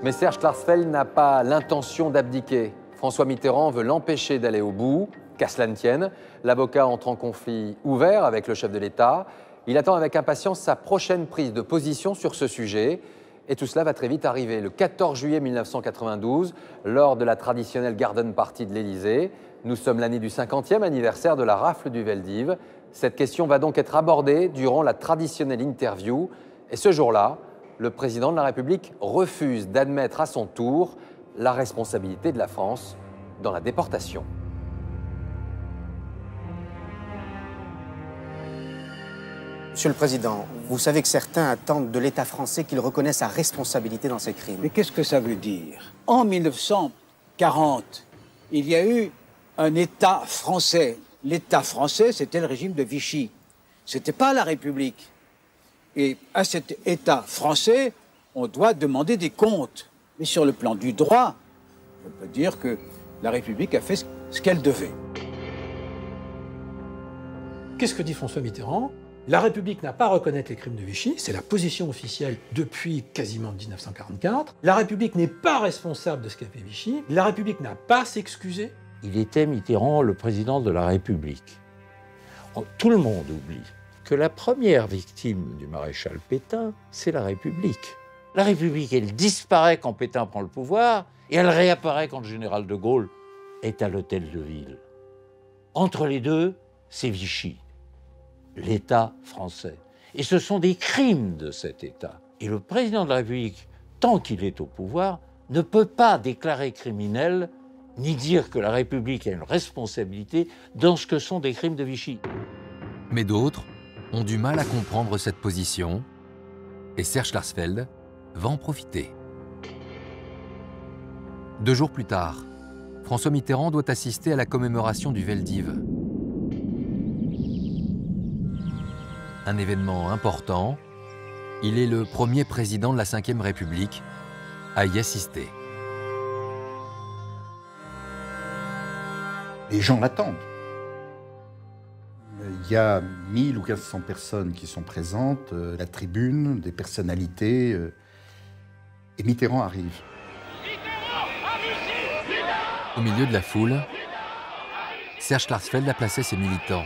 Mais Serge Klarsfeld n'a pas l'intention d'abdiquer. François Mitterrand veut l'empêcher d'aller au bout, qu'à cela ne tienne. L'avocat entre en conflit ouvert avec le chef de l'État. Il attend avec impatience sa prochaine prise de position sur ce sujet. Et tout cela va très vite arriver. Le 14 juillet 1992, lors de la traditionnelle Garden Party de l'Élysée, nous sommes l'année du 50e anniversaire de la rafle du Veldiv. Cette question va donc être abordée durant la traditionnelle interview. Et ce jour-là, le président de la République refuse d'admettre à son tour la responsabilité de la France dans la déportation. Monsieur le Président, vous savez que certains attendent de l'État français qu'il reconnaisse sa responsabilité dans ces crimes. Mais qu'est-ce que ça veut dire? En 1940, il y a eu un État français. L'État français, c'était le régime de Vichy. C'était pas la République. Et à cet État français, on doit demander des comptes. Mais sur le plan du droit, on peut dire que la République a fait ce qu'elle devait. Qu'est-ce que dit François Mitterrand? La République n'a pas à reconnaître les crimes de Vichy, c'est la position officielle depuis quasiment 1944. La République n'est pas responsable de ce qu'a fait Vichy. La République n'a pas à s'excuser. Il était, Mitterrand, le président de la République. Tout le monde oublie que la première victime du maréchal Pétain, c'est la République. La République, elle disparaît quand Pétain prend le pouvoir et elle réapparaît quand le général de Gaulle est à l'hôtel de ville. Entre les deux, c'est Vichy, l'État français. Et ce sont des crimes de cet État. Et le président de la République, tant qu'il est au pouvoir, ne peut pas déclarer criminel ni dire que la République a une responsabilité dans ce que sont des crimes de Vichy. Mais d'autres ont du mal à comprendre cette position et Serge Klarsfeld va en profiter. 2 jours plus tard, François Mitterrand doit assister à la commémoration du Veldiv. Un événement important, il est le premier président de la Ve République à y assister. Les gens l'attendent. Il y a 1000 ou 1500 personnes qui sont présentes, la tribune, des personnalités, et Mitterrand arrive. Au milieu de la foule, Serge Klarsfeld a placé ses militants.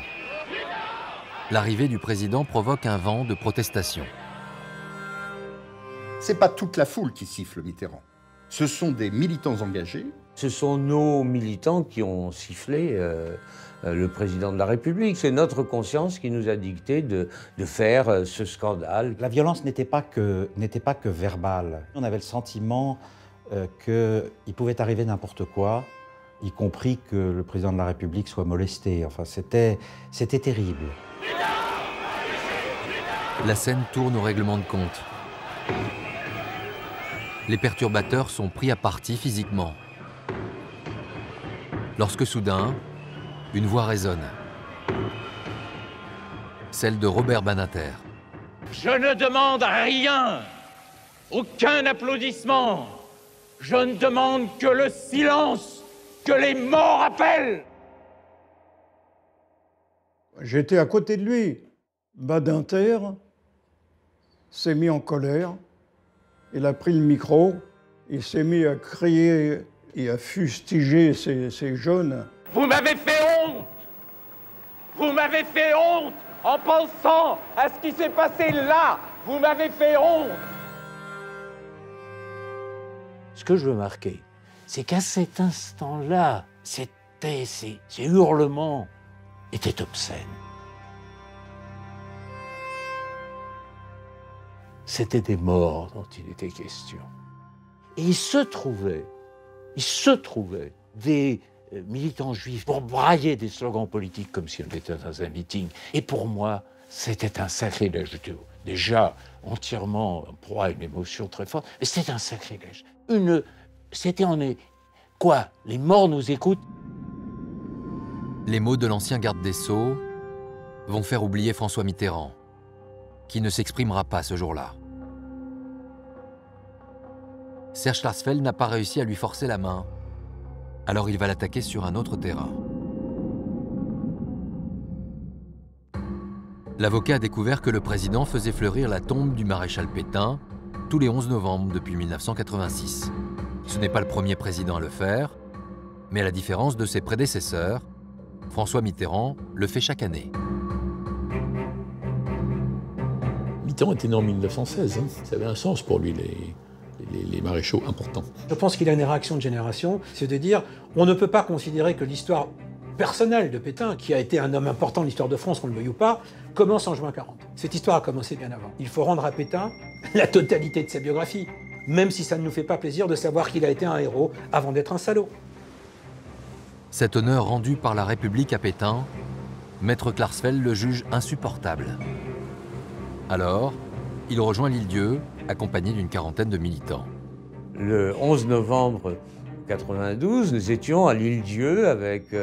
L'arrivée du président provoque un vent de protestation. C'est pas toute la foule qui siffle Mitterrand. Ce sont des militants engagés. Ce sont nos militants qui ont sifflé le président de la République. C'est notre conscience qui nous a dicté de faire ce scandale. La violence n'était pas que verbale. On avait le sentiment qu'il pouvait arriver n'importe quoi, y compris que le président de la République soit molesté. Enfin, c'était terrible. La scène tourne au règlement de compte. Les perturbateurs sont pris à partie physiquement. Lorsque soudain, une voix résonne. Celle de Robert Badinter. Je ne demande rien. Aucun applaudissement. Je ne demande que le silence, que les morts appellent. J'étais à côté de lui. Badinter s'est mis en colère. Il a pris le micro. Il s'est mis à crier et à fustiger ces jeunes. Vous m'avez fait honte. Vous m'avez fait honte en pensant à ce qui s'est passé là. Vous m'avez fait honte. Ce que je veux marquer, c'est qu'à cet instant-là, ces hurlements étaient obscènes. C'était des morts dont il était question. Et il se trouvait des militants juifs pour brailler des slogans politiques comme si on était dans un meeting. Et pour moi, c'était un sacrilège. J'étais déjà entièrement en proie à une émotion très forte, mais c'était un sacrilège. Quoi? Les morts nous écoutent? Les mots de l'ancien garde des Sceaux vont faire oublier François Mitterrand, qui ne s'exprimera pas ce jour-là. Serge Klarsfeld n'a pas réussi à lui forcer la main, alors il va l'attaquer sur un autre terrain. L'avocat a découvert que le président faisait fleurir la tombe du maréchal Pétain tous les 11 novembre depuis 1986. Ce n'est pas le premier président à le faire, mais à la différence de ses prédécesseurs, François Mitterrand le fait chaque année. Mitterrand était né en 1916, ça avait un sens pour lui, les maréchaux importants. Je pense qu'il a une réaction de génération, c'est de dire on ne peut pas considérer que l'histoire personnelle de Pétain, qui a été un homme important de l'histoire de France, qu'on le veuille ou pas, commence en juin 40. Cette histoire a commencé bien avant. Il faut rendre à Pétain la totalité de sa biographie, même si ça ne nous fait pas plaisir de savoir qu'il a été un héros avant d'être un salaud. Cet honneur rendu par la République à Pétain, Maître Klarsfeld le juge insupportable. Alors, il rejoint l'Île-Dieu, accompagné d'une quarantaine de militants. Le 11 novembre 1992, nous étions à l'Île-Dieu avec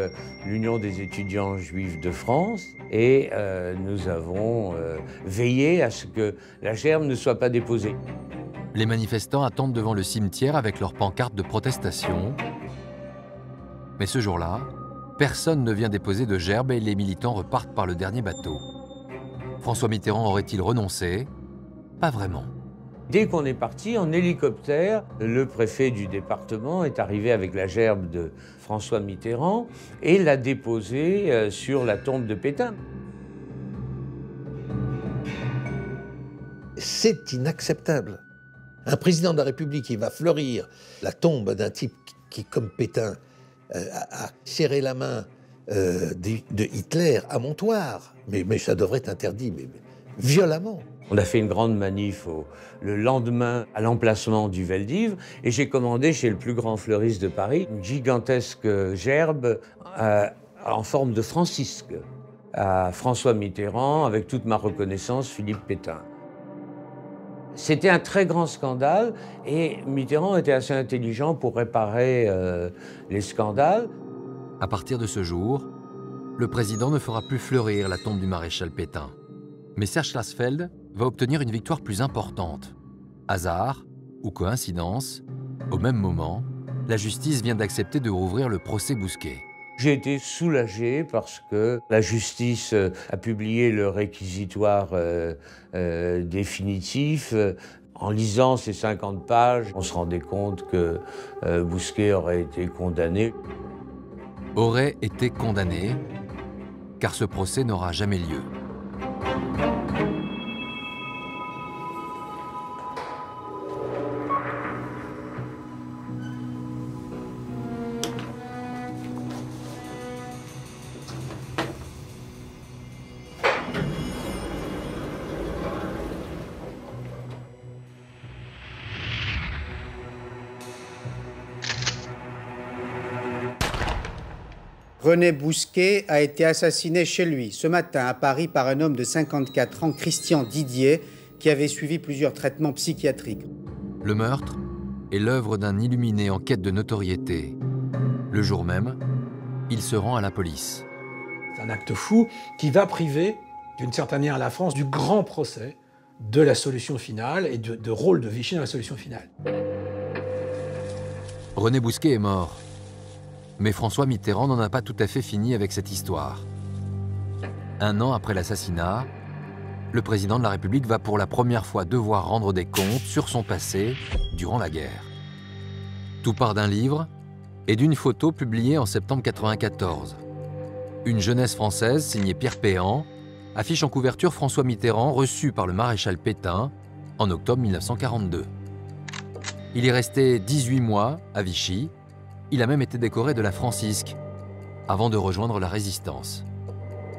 l'Union des étudiants juifs de France et nous avons veillé à ce que la gerbe ne soit pas déposée. Les manifestants attendent devant le cimetière avec leurs pancartes de protestation. Mais ce jour-là, personne ne vient déposer de gerbe et les militants repartent par le dernier bateau. François Mitterrand aurait-il renoncé? Pas vraiment. Dès qu'on est parti en hélicoptère, le préfet du département est arrivé avec la gerbe de François Mitterrand et l'a déposée sur la tombe de Pétain. C'est inacceptable. Un président de la République qui va fleurir la tombe d'un type qui, comme Pétain, a serré la main de Hitler à Montoire. Mais ça devrait être interdit, mais violemment. On a fait une grande manif le lendemain à l'emplacement du Veldiv et j'ai commandé chez le plus grand fleuriste de Paris une gigantesque gerbe en forme de francisque à François Mitterrand avec toute ma reconnaissance, Philippe Pétain. C'était un très grand scandale et Mitterrand était assez intelligent pour réparer les scandales. À partir de ce jour, le président ne fera plus fleurir la tombe du maréchal Pétain. Mais Serge Klarsfeld va obtenir une victoire plus importante. Hasard ou coïncidence, au même moment, la justice vient d'accepter de rouvrir le procès Bousquet. J'ai été soulagé parce que la justice a publié le réquisitoire définitif. En lisant ces 50 pages, on se rendait compte que Bousquet aurait été condamné. Aurait été condamné, car ce procès n'aura jamais lieu. René Bousquet a été assassiné chez lui ce matin à Paris par un homme de 54 ans, Christian Didier, qui avait suivi plusieurs traitements psychiatriques. Le meurtre est l'œuvre d'un illuminé en quête de notoriété. Le jour même, il se rend à la police. C'est un acte fou qui va priver, d'une certaine manière, la France du grand procès de la solution finale et de rôle de Vichy dans la solution finale. René Bousquet est mort. Mais François Mitterrand n'en a pas tout à fait fini avec cette histoire. Un an après l'assassinat, le président de la République va pour la première fois devoir rendre des comptes sur son passé durant la guerre. Tout part d'un livre et d'une photo publiée en septembre 1994. Une jeunesse française signée Pierre Péan affiche en couverture François Mitterrand reçu par le maréchal Pétain en octobre 1942. Il est resté 18 mois à Vichy. Il a même été décoré de la Francisque avant de rejoindre la Résistance.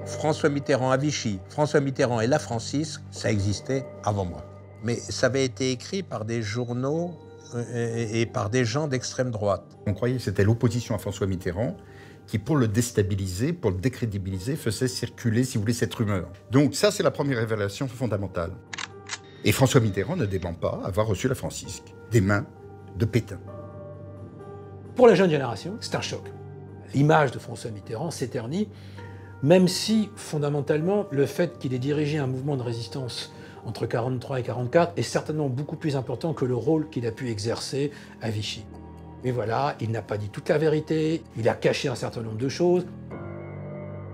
François Mitterrand à Vichy, François Mitterrand et la Francisque, ça existait avant moi. Mais ça avait été écrit par des journaux et par des gens d'extrême droite. On croyait que c'était l'opposition à François Mitterrand qui, pour le déstabiliser, pour le décrédibiliser, faisait circuler, si vous voulez, cette rumeur. Donc ça, c'est la première révélation fondamentale. Et François Mitterrand ne dément pas avoir reçu la Francisque des mains de Pétain. Pour la jeune génération, c'est un choc. L'image de François Mitterrand s'éternit, même si, fondamentalement, le fait qu'il ait dirigé un mouvement de résistance entre 1943 et 1944 est certainement beaucoup plus important que le rôle qu'il a pu exercer à Vichy. Mais voilà, il n'a pas dit toute la vérité, il a caché un certain nombre de choses.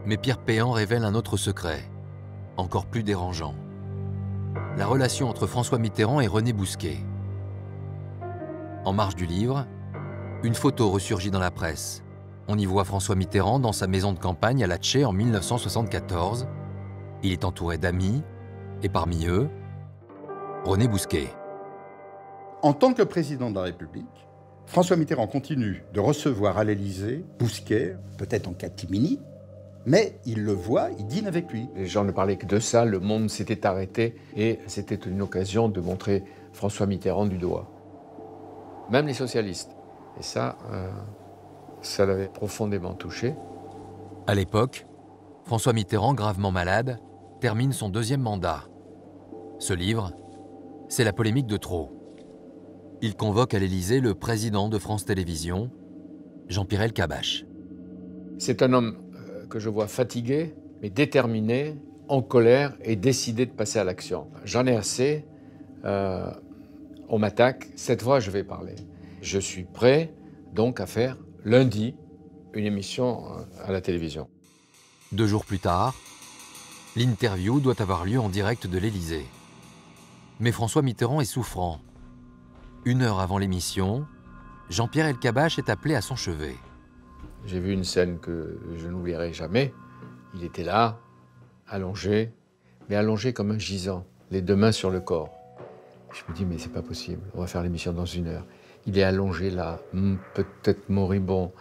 Mais Pierre Péan révèle un autre secret, encore plus dérangeant. La relation entre François Mitterrand et René Bousquet. En marge du livre, une photo ressurgit dans la presse. On y voit François Mitterrand dans sa maison de campagne à Latché en 1974. Il est entouré d'amis, et parmi eux, René Bousquet. En tant que président de la République, François Mitterrand continue de recevoir à l'Élysée Bousquet, peut-être en catimini, mais il le voit, il dîne avec lui. Les gens ne parlaient que de ça, le monde s'était arrêté et c'était une occasion de montrer François Mitterrand du doigt. Même les socialistes. Et ça l'avait profondément touché. À l'époque, François Mitterrand, gravement malade, termine son deuxième mandat. Ce livre, c'est la polémique de trop. Il convoque à l'Élysée le président de France Télévisions, Jean-Pierre Elkabbach. C'est un homme que je vois fatigué, mais déterminé, en colère et décidé de passer à l'action. J'en ai assez, on m'attaque, cette fois je vais parler. Je suis prêt donc à faire lundi une émission à la télévision. 2 jours plus tard, l'interview doit avoir lieu en direct de l'Élysée. Mais François Mitterrand est souffrant. 1 heure avant l'émission, Jean-Pierre Elkabbach est appelé à son chevet. J'ai vu une scène que je n'oublierai jamais. Il était là, allongé, mais allongé comme un gisant, les 2 mains sur le corps. Je me dis, mais c'est pas possible, on va faire l'émission dans 1 heure. Il est allongé là, peut-être moribond,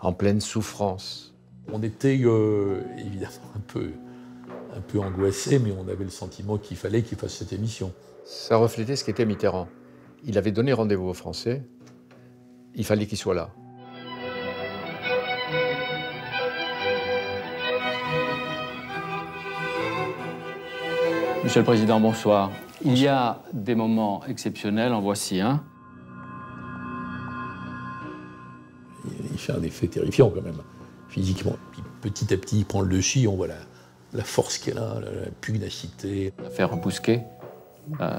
en pleine souffrance. On était évidemment un peu angoissé, mais on avait le sentiment qu'il fallait qu'il fasse cette émission. Ça reflétait ce qu'était Mitterrand. Il avait donné rendez-vous aux Français, il fallait qu'il soit là. Monsieur le Président, bonsoir. Il y a des moments exceptionnels, en voici un. Il fait un effet terrifiant quand même, physiquement. Puis petit à petit, il prend le dessus, on voit la force qu'elle a, la pugnacité. L'affaire Bousquet,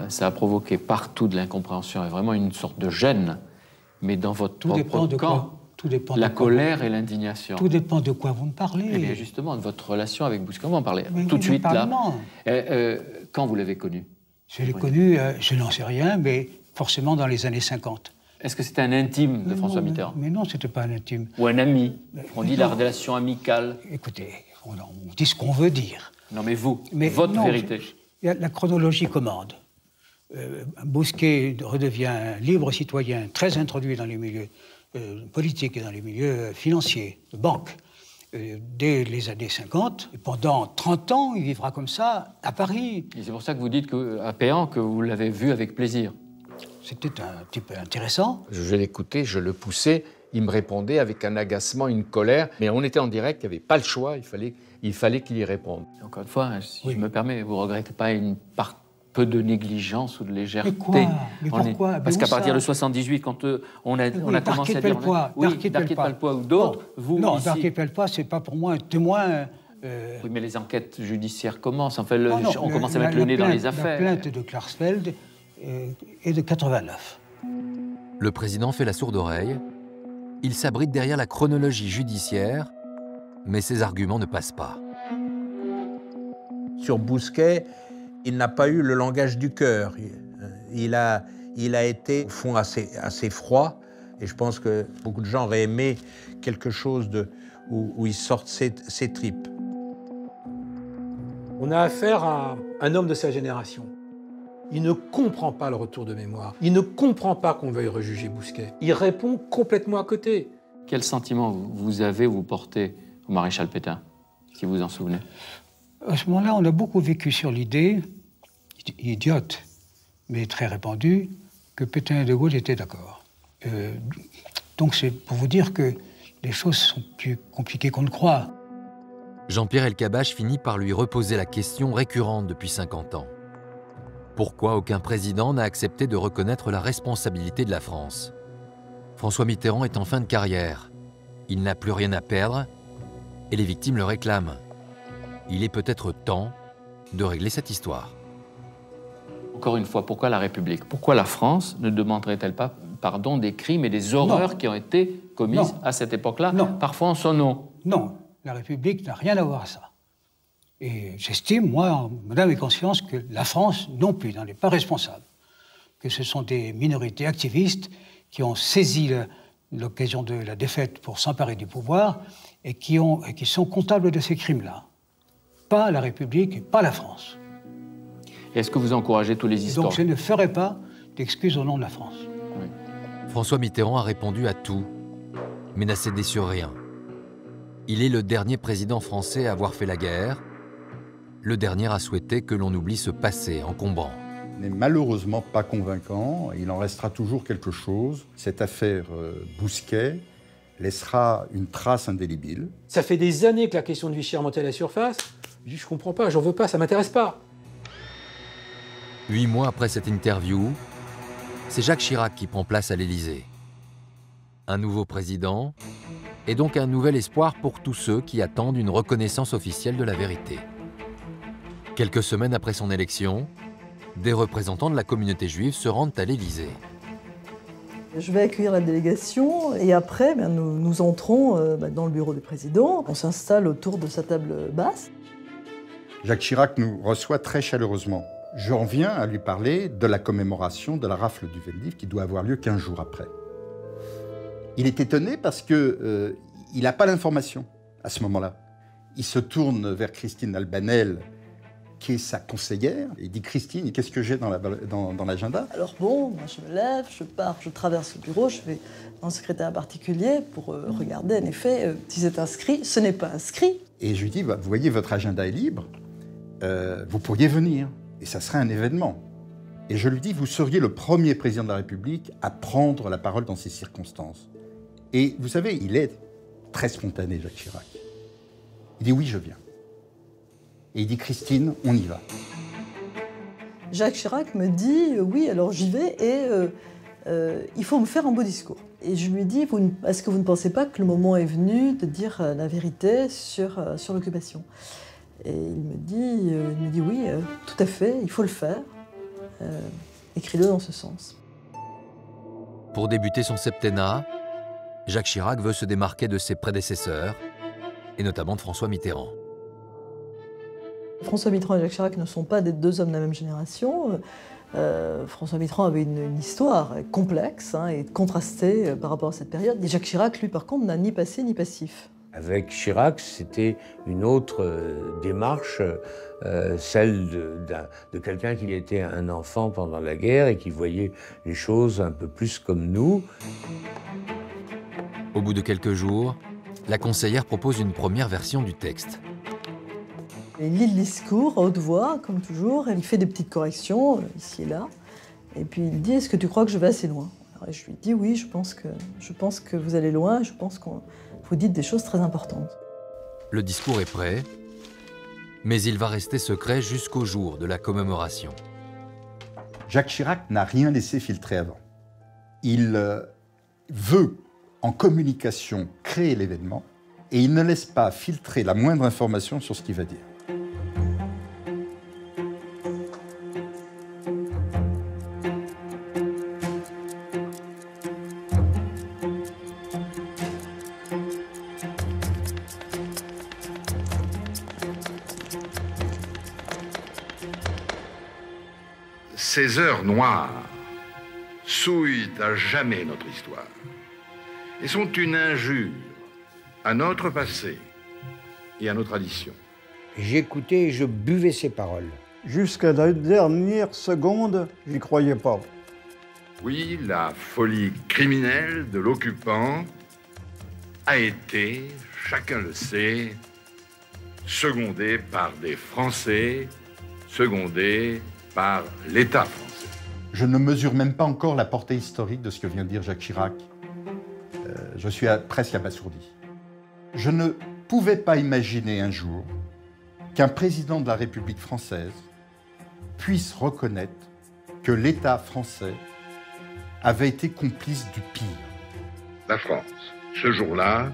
ça a provoqué partout de l'incompréhension et vraiment une sorte de gêne. Mais dans votre propre camp, la colère et l'indignation. Tout dépend de quoi vous me parlez. Eh bien justement, de votre relation avec Bousquet. On va en parler Mais tout de suite, là. Quand vous l'avez connu? Je l'ai connu, je n'en sais rien, mais forcément dans les années 50. Est-ce que c'était un intime de François Mitterrand? Mais non, c'était pas un intime. Ou un ami? On dit la relation amicale. Écoutez, on dit ce qu'on veut dire. Non, mais vous, votre vérité. La chronologie commande. Bousquet redevient libre citoyen, très introduit dans les milieux politiques et dans les milieux financiers, de banque, dès les années 50. Et pendant 30 ans, il vivra comme ça à Paris. Et c'est pour ça que vous dites à Péan que vous l'avez vu avec plaisir. C'était un type intéressant. Je l'écoutais, je le poussais, il me répondait avec un agacement, une colère. Mais on était en direct, il n'y avait pas le choix, il fallait qu'il y réponde. Encore une fois, si je me permets, vous ne regrettez pas peu de négligence ou de légèreté? Mais quoi? Mais pourquoi? Parce qu'à partir de 78, quand on a commencé à dire... Darquet Pellepoix ou d'autres, vous non, ici... Darquet Pellepoix, c'est pas pour moi un témoin Oui, mais les enquêtes judiciaires commencent. Enfin, on commence à mettre la le nez dans plainte, les affaires. La plainte de Klarsfeld est de 89. Le président fait la sourde oreille. Il s'abrite derrière la chronologie judiciaire, mais ses arguments ne passent pas. Sur Bousquet, il n'a pas eu le langage du cœur. Il a été, au fond, assez froid. Et je pense que beaucoup de gens auraient aimé quelque chose où il sorte ses tripes. On a affaire à un homme de sa génération. Il ne comprend pas le retour de mémoire. Il ne comprend pas qu'on veuille rejuger Bousquet. Il répond complètement à côté. Quel sentiment vous portez au maréchal Pétain, si vous en souvenez? À ce moment-là, on a beaucoup vécu sur l'idée, idiote, mais très répandue, que Pétain et de Gaulle étaient d'accord. Donc c'est pour vous dire que les choses sont plus compliquées qu'on ne croit. Jean-Pierre Elkabbach finit par lui reposer la question récurrente depuis 50 ans. Pourquoi aucun président n'a accepté de reconnaître la responsabilité de la France? François Mitterrand est en fin de carrière. Il n'a plus rien à perdre et les victimes le réclament. Il est peut-être temps de régler cette histoire. Encore une fois, pourquoi la République? Pourquoi la France ne demanderait-elle pas pardon des crimes et des horreurs qui ont été commises à cette époque-là, parfois en son nom? Non, la République n'a rien à voir à ça. Et j'estime, moi, en mon âme et conscience, que la France, non plus, n'en est pas responsable. Que ce sont des minorités activistes qui ont saisi l'occasion de la défaite pour s'emparer du pouvoir et qui sont comptables de ces crimes-là. Pas la République et pas la France. Est-ce que vous encouragez tous les historiens? Donc je ne ferai pas d'excuses au nom de la France. Oui. François Mitterrand a répondu à tout, mais n'a cédé sur rien. Il est le dernier président français à avoir fait la guerre, le dernier à souhaiter que l'on oublie ce passé encombrant. N'est malheureusement pas convaincant, il en restera toujours quelque chose. Cette affaire Bousquet laissera une trace indélébile. Ça fait des années que la question de Vichy est remontée à la surface. Je dis, je comprends pas, j'en veux pas, ça m'intéresse pas. 8 mois après cette interview, c'est Jacques Chirac qui prend place à l'Élysée. Un nouveau président et donc un nouvel espoir pour tous ceux qui attendent une reconnaissance officielle de la vérité. Quelques semaines après son élection, des représentants de la communauté juive se rendent à l'Élysée. Je vais accueillir la délégation et après, nous entrons dans le bureau du président. On s'installe autour de sa table basse. Jacques Chirac nous reçoit très chaleureusement. J'en viens à lui parler de la commémoration de la rafle du Veldiv qui doit avoir lieu 15 jours après. Il est étonné parce qu'il n'a pas l'information à ce moment-là. Il se tourne vers Christine Albanel, qui est sa conseillère. Il dit « Christine, qu'est-ce que j'ai dans l'agenda ?» Alors bon, moi je me lève, je pars, je traverse le bureau, je vais dans le secrétaire particulier pour regarder en effet si c'est inscrit. Ce n'est pas inscrit. Et je lui dis bah, « Vous voyez, votre agenda est libre, vous pourriez venir, et ça serait un événement. » Et je lui dis « Vous seriez le premier président de la République à prendre la parole dans ces circonstances. » Et vous savez, il est très spontané, Jacques Chirac. Il dit « Oui, je viens. » Et il dit « Christine, on y va. » Jacques Chirac me dit « Oui, alors j'y vais et il faut me faire un beau discours. » Et je lui dis « Est-ce que vous ne pensez pas que le moment est venu de dire la vérité sur l'occupation ?» Et il me dit « Oui, tout à fait, il faut le faire. Écris-le dans ce sens. » Pour débuter son septennat, Jacques Chirac veut se démarquer de ses prédécesseurs, et notamment de François Mitterrand. François Mitterrand et Jacques Chirac ne sont pas des deux hommes de la même génération. François Mitterrand avait une histoire complexe et contrastée par rapport à cette période. Et Jacques Chirac, lui, par contre, n'a ni passé ni passif. Avec Chirac, c'était une autre démarche, celle de quelqu'un qui était un enfant pendant la guerre et qui voyait les choses un peu plus comme nous. Au bout de quelques jours, la conseillère propose une première version du texte. Il lit le discours à haute voix, comme toujours, et il fait des petites corrections, ici et là. Et puis il dit « Est-ce que tu crois que je vais assez loin ?» Alors je lui dis « Oui, je pense que vous allez loin, je pense que vous dites des choses très importantes. » Le discours est prêt, mais il va rester secret jusqu'au jour de la commémoration. Jacques Chirac n'a rien laissé filtrer avant. Il veut, en communication, créer l'événement, et il ne laisse pas filtrer la moindre information sur ce qu'il va dire. Ces heures noires souillent à jamais notre histoire et sont une injure à notre passé et à nos traditions. J'écoutais et je buvais ses paroles. Jusqu'à la dernière seconde, j'y croyais pas. Oui, la folie criminelle de l'occupant a été, chacun le sait, secondée par des Français, secondée par l'État français. Je ne mesure même pas encore la portée historique de ce que vient de dire Jacques Chirac. Je suis presque abasourdi. Je ne pouvais pas imaginer un jour qu'un président de la République française puisse reconnaître que l'État français avait été complice du pire. La France, ce jour-là,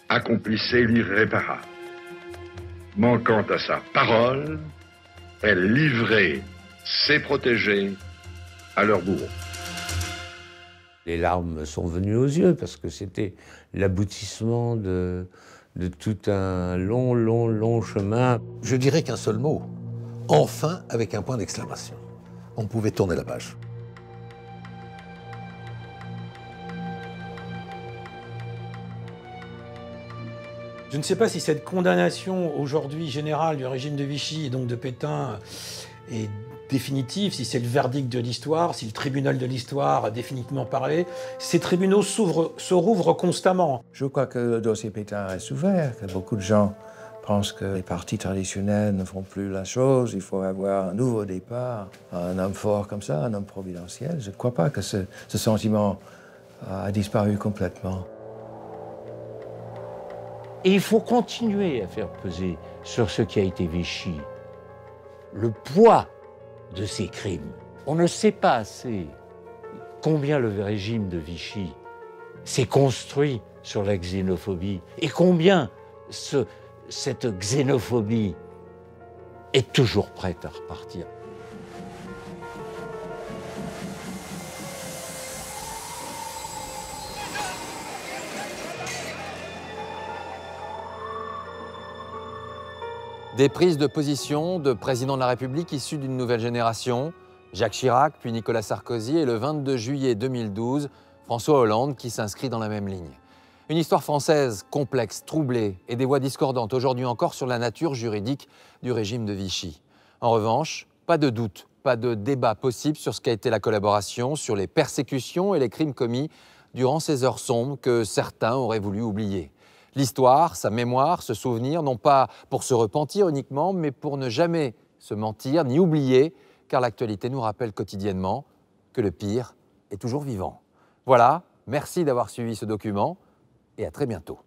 accomplissait l'irréparable. Manquant à sa parole, elle livrait ses protégés à leur bourreau. Les larmes sont venues aux yeux parce que c'était l'aboutissement de tout un long chemin. Je dirais qu'un seul mot, enfin avec un point d'exclamation. On pouvait tourner la page. Je ne sais pas si cette condamnation aujourd'hui générale du régime de Vichy et donc de Pétain est définitive, si c'est le verdict de l'histoire, si le tribunal de l'histoire a définitivement parlé. Ces tribunaux se rouvrent constamment. Je crois que le dossier Pétain est ouvert, que beaucoup de gens pensent que les partis traditionnels ne font plus la chose, il faut avoir un nouveau départ. Un homme fort comme ça, un homme providentiel, je ne crois pas que ce sentiment a disparu complètement. Et il faut continuer à faire peser sur ce qui a été Vichy le poids de ces crimes. On ne sait pas assez combien le régime de Vichy s'est construit sur la xénophobie et combien cette xénophobie est toujours prête à repartir. Des prises de position de présidents de la République issus d'une nouvelle génération, Jacques Chirac, puis Nicolas Sarkozy, et le 22 juillet 2012, François Hollande, qui s'inscrit dans la même ligne. Une histoire française complexe, troublée, et des voix discordantes aujourd'hui encore sur la nature juridique du régime de Vichy. En revanche, pas de doute, pas de débat possible sur ce qu'a été la collaboration, sur les persécutions et les crimes commis durant ces heures sombres que certains auraient voulu oublier. L'histoire, sa mémoire, ce souvenir, non pas pour se repentir uniquement, mais pour ne jamais se mentir ni oublier, car l'actualité nous rappelle quotidiennement que le pire est toujours vivant. Voilà, merci d'avoir suivi ce document et à très bientôt.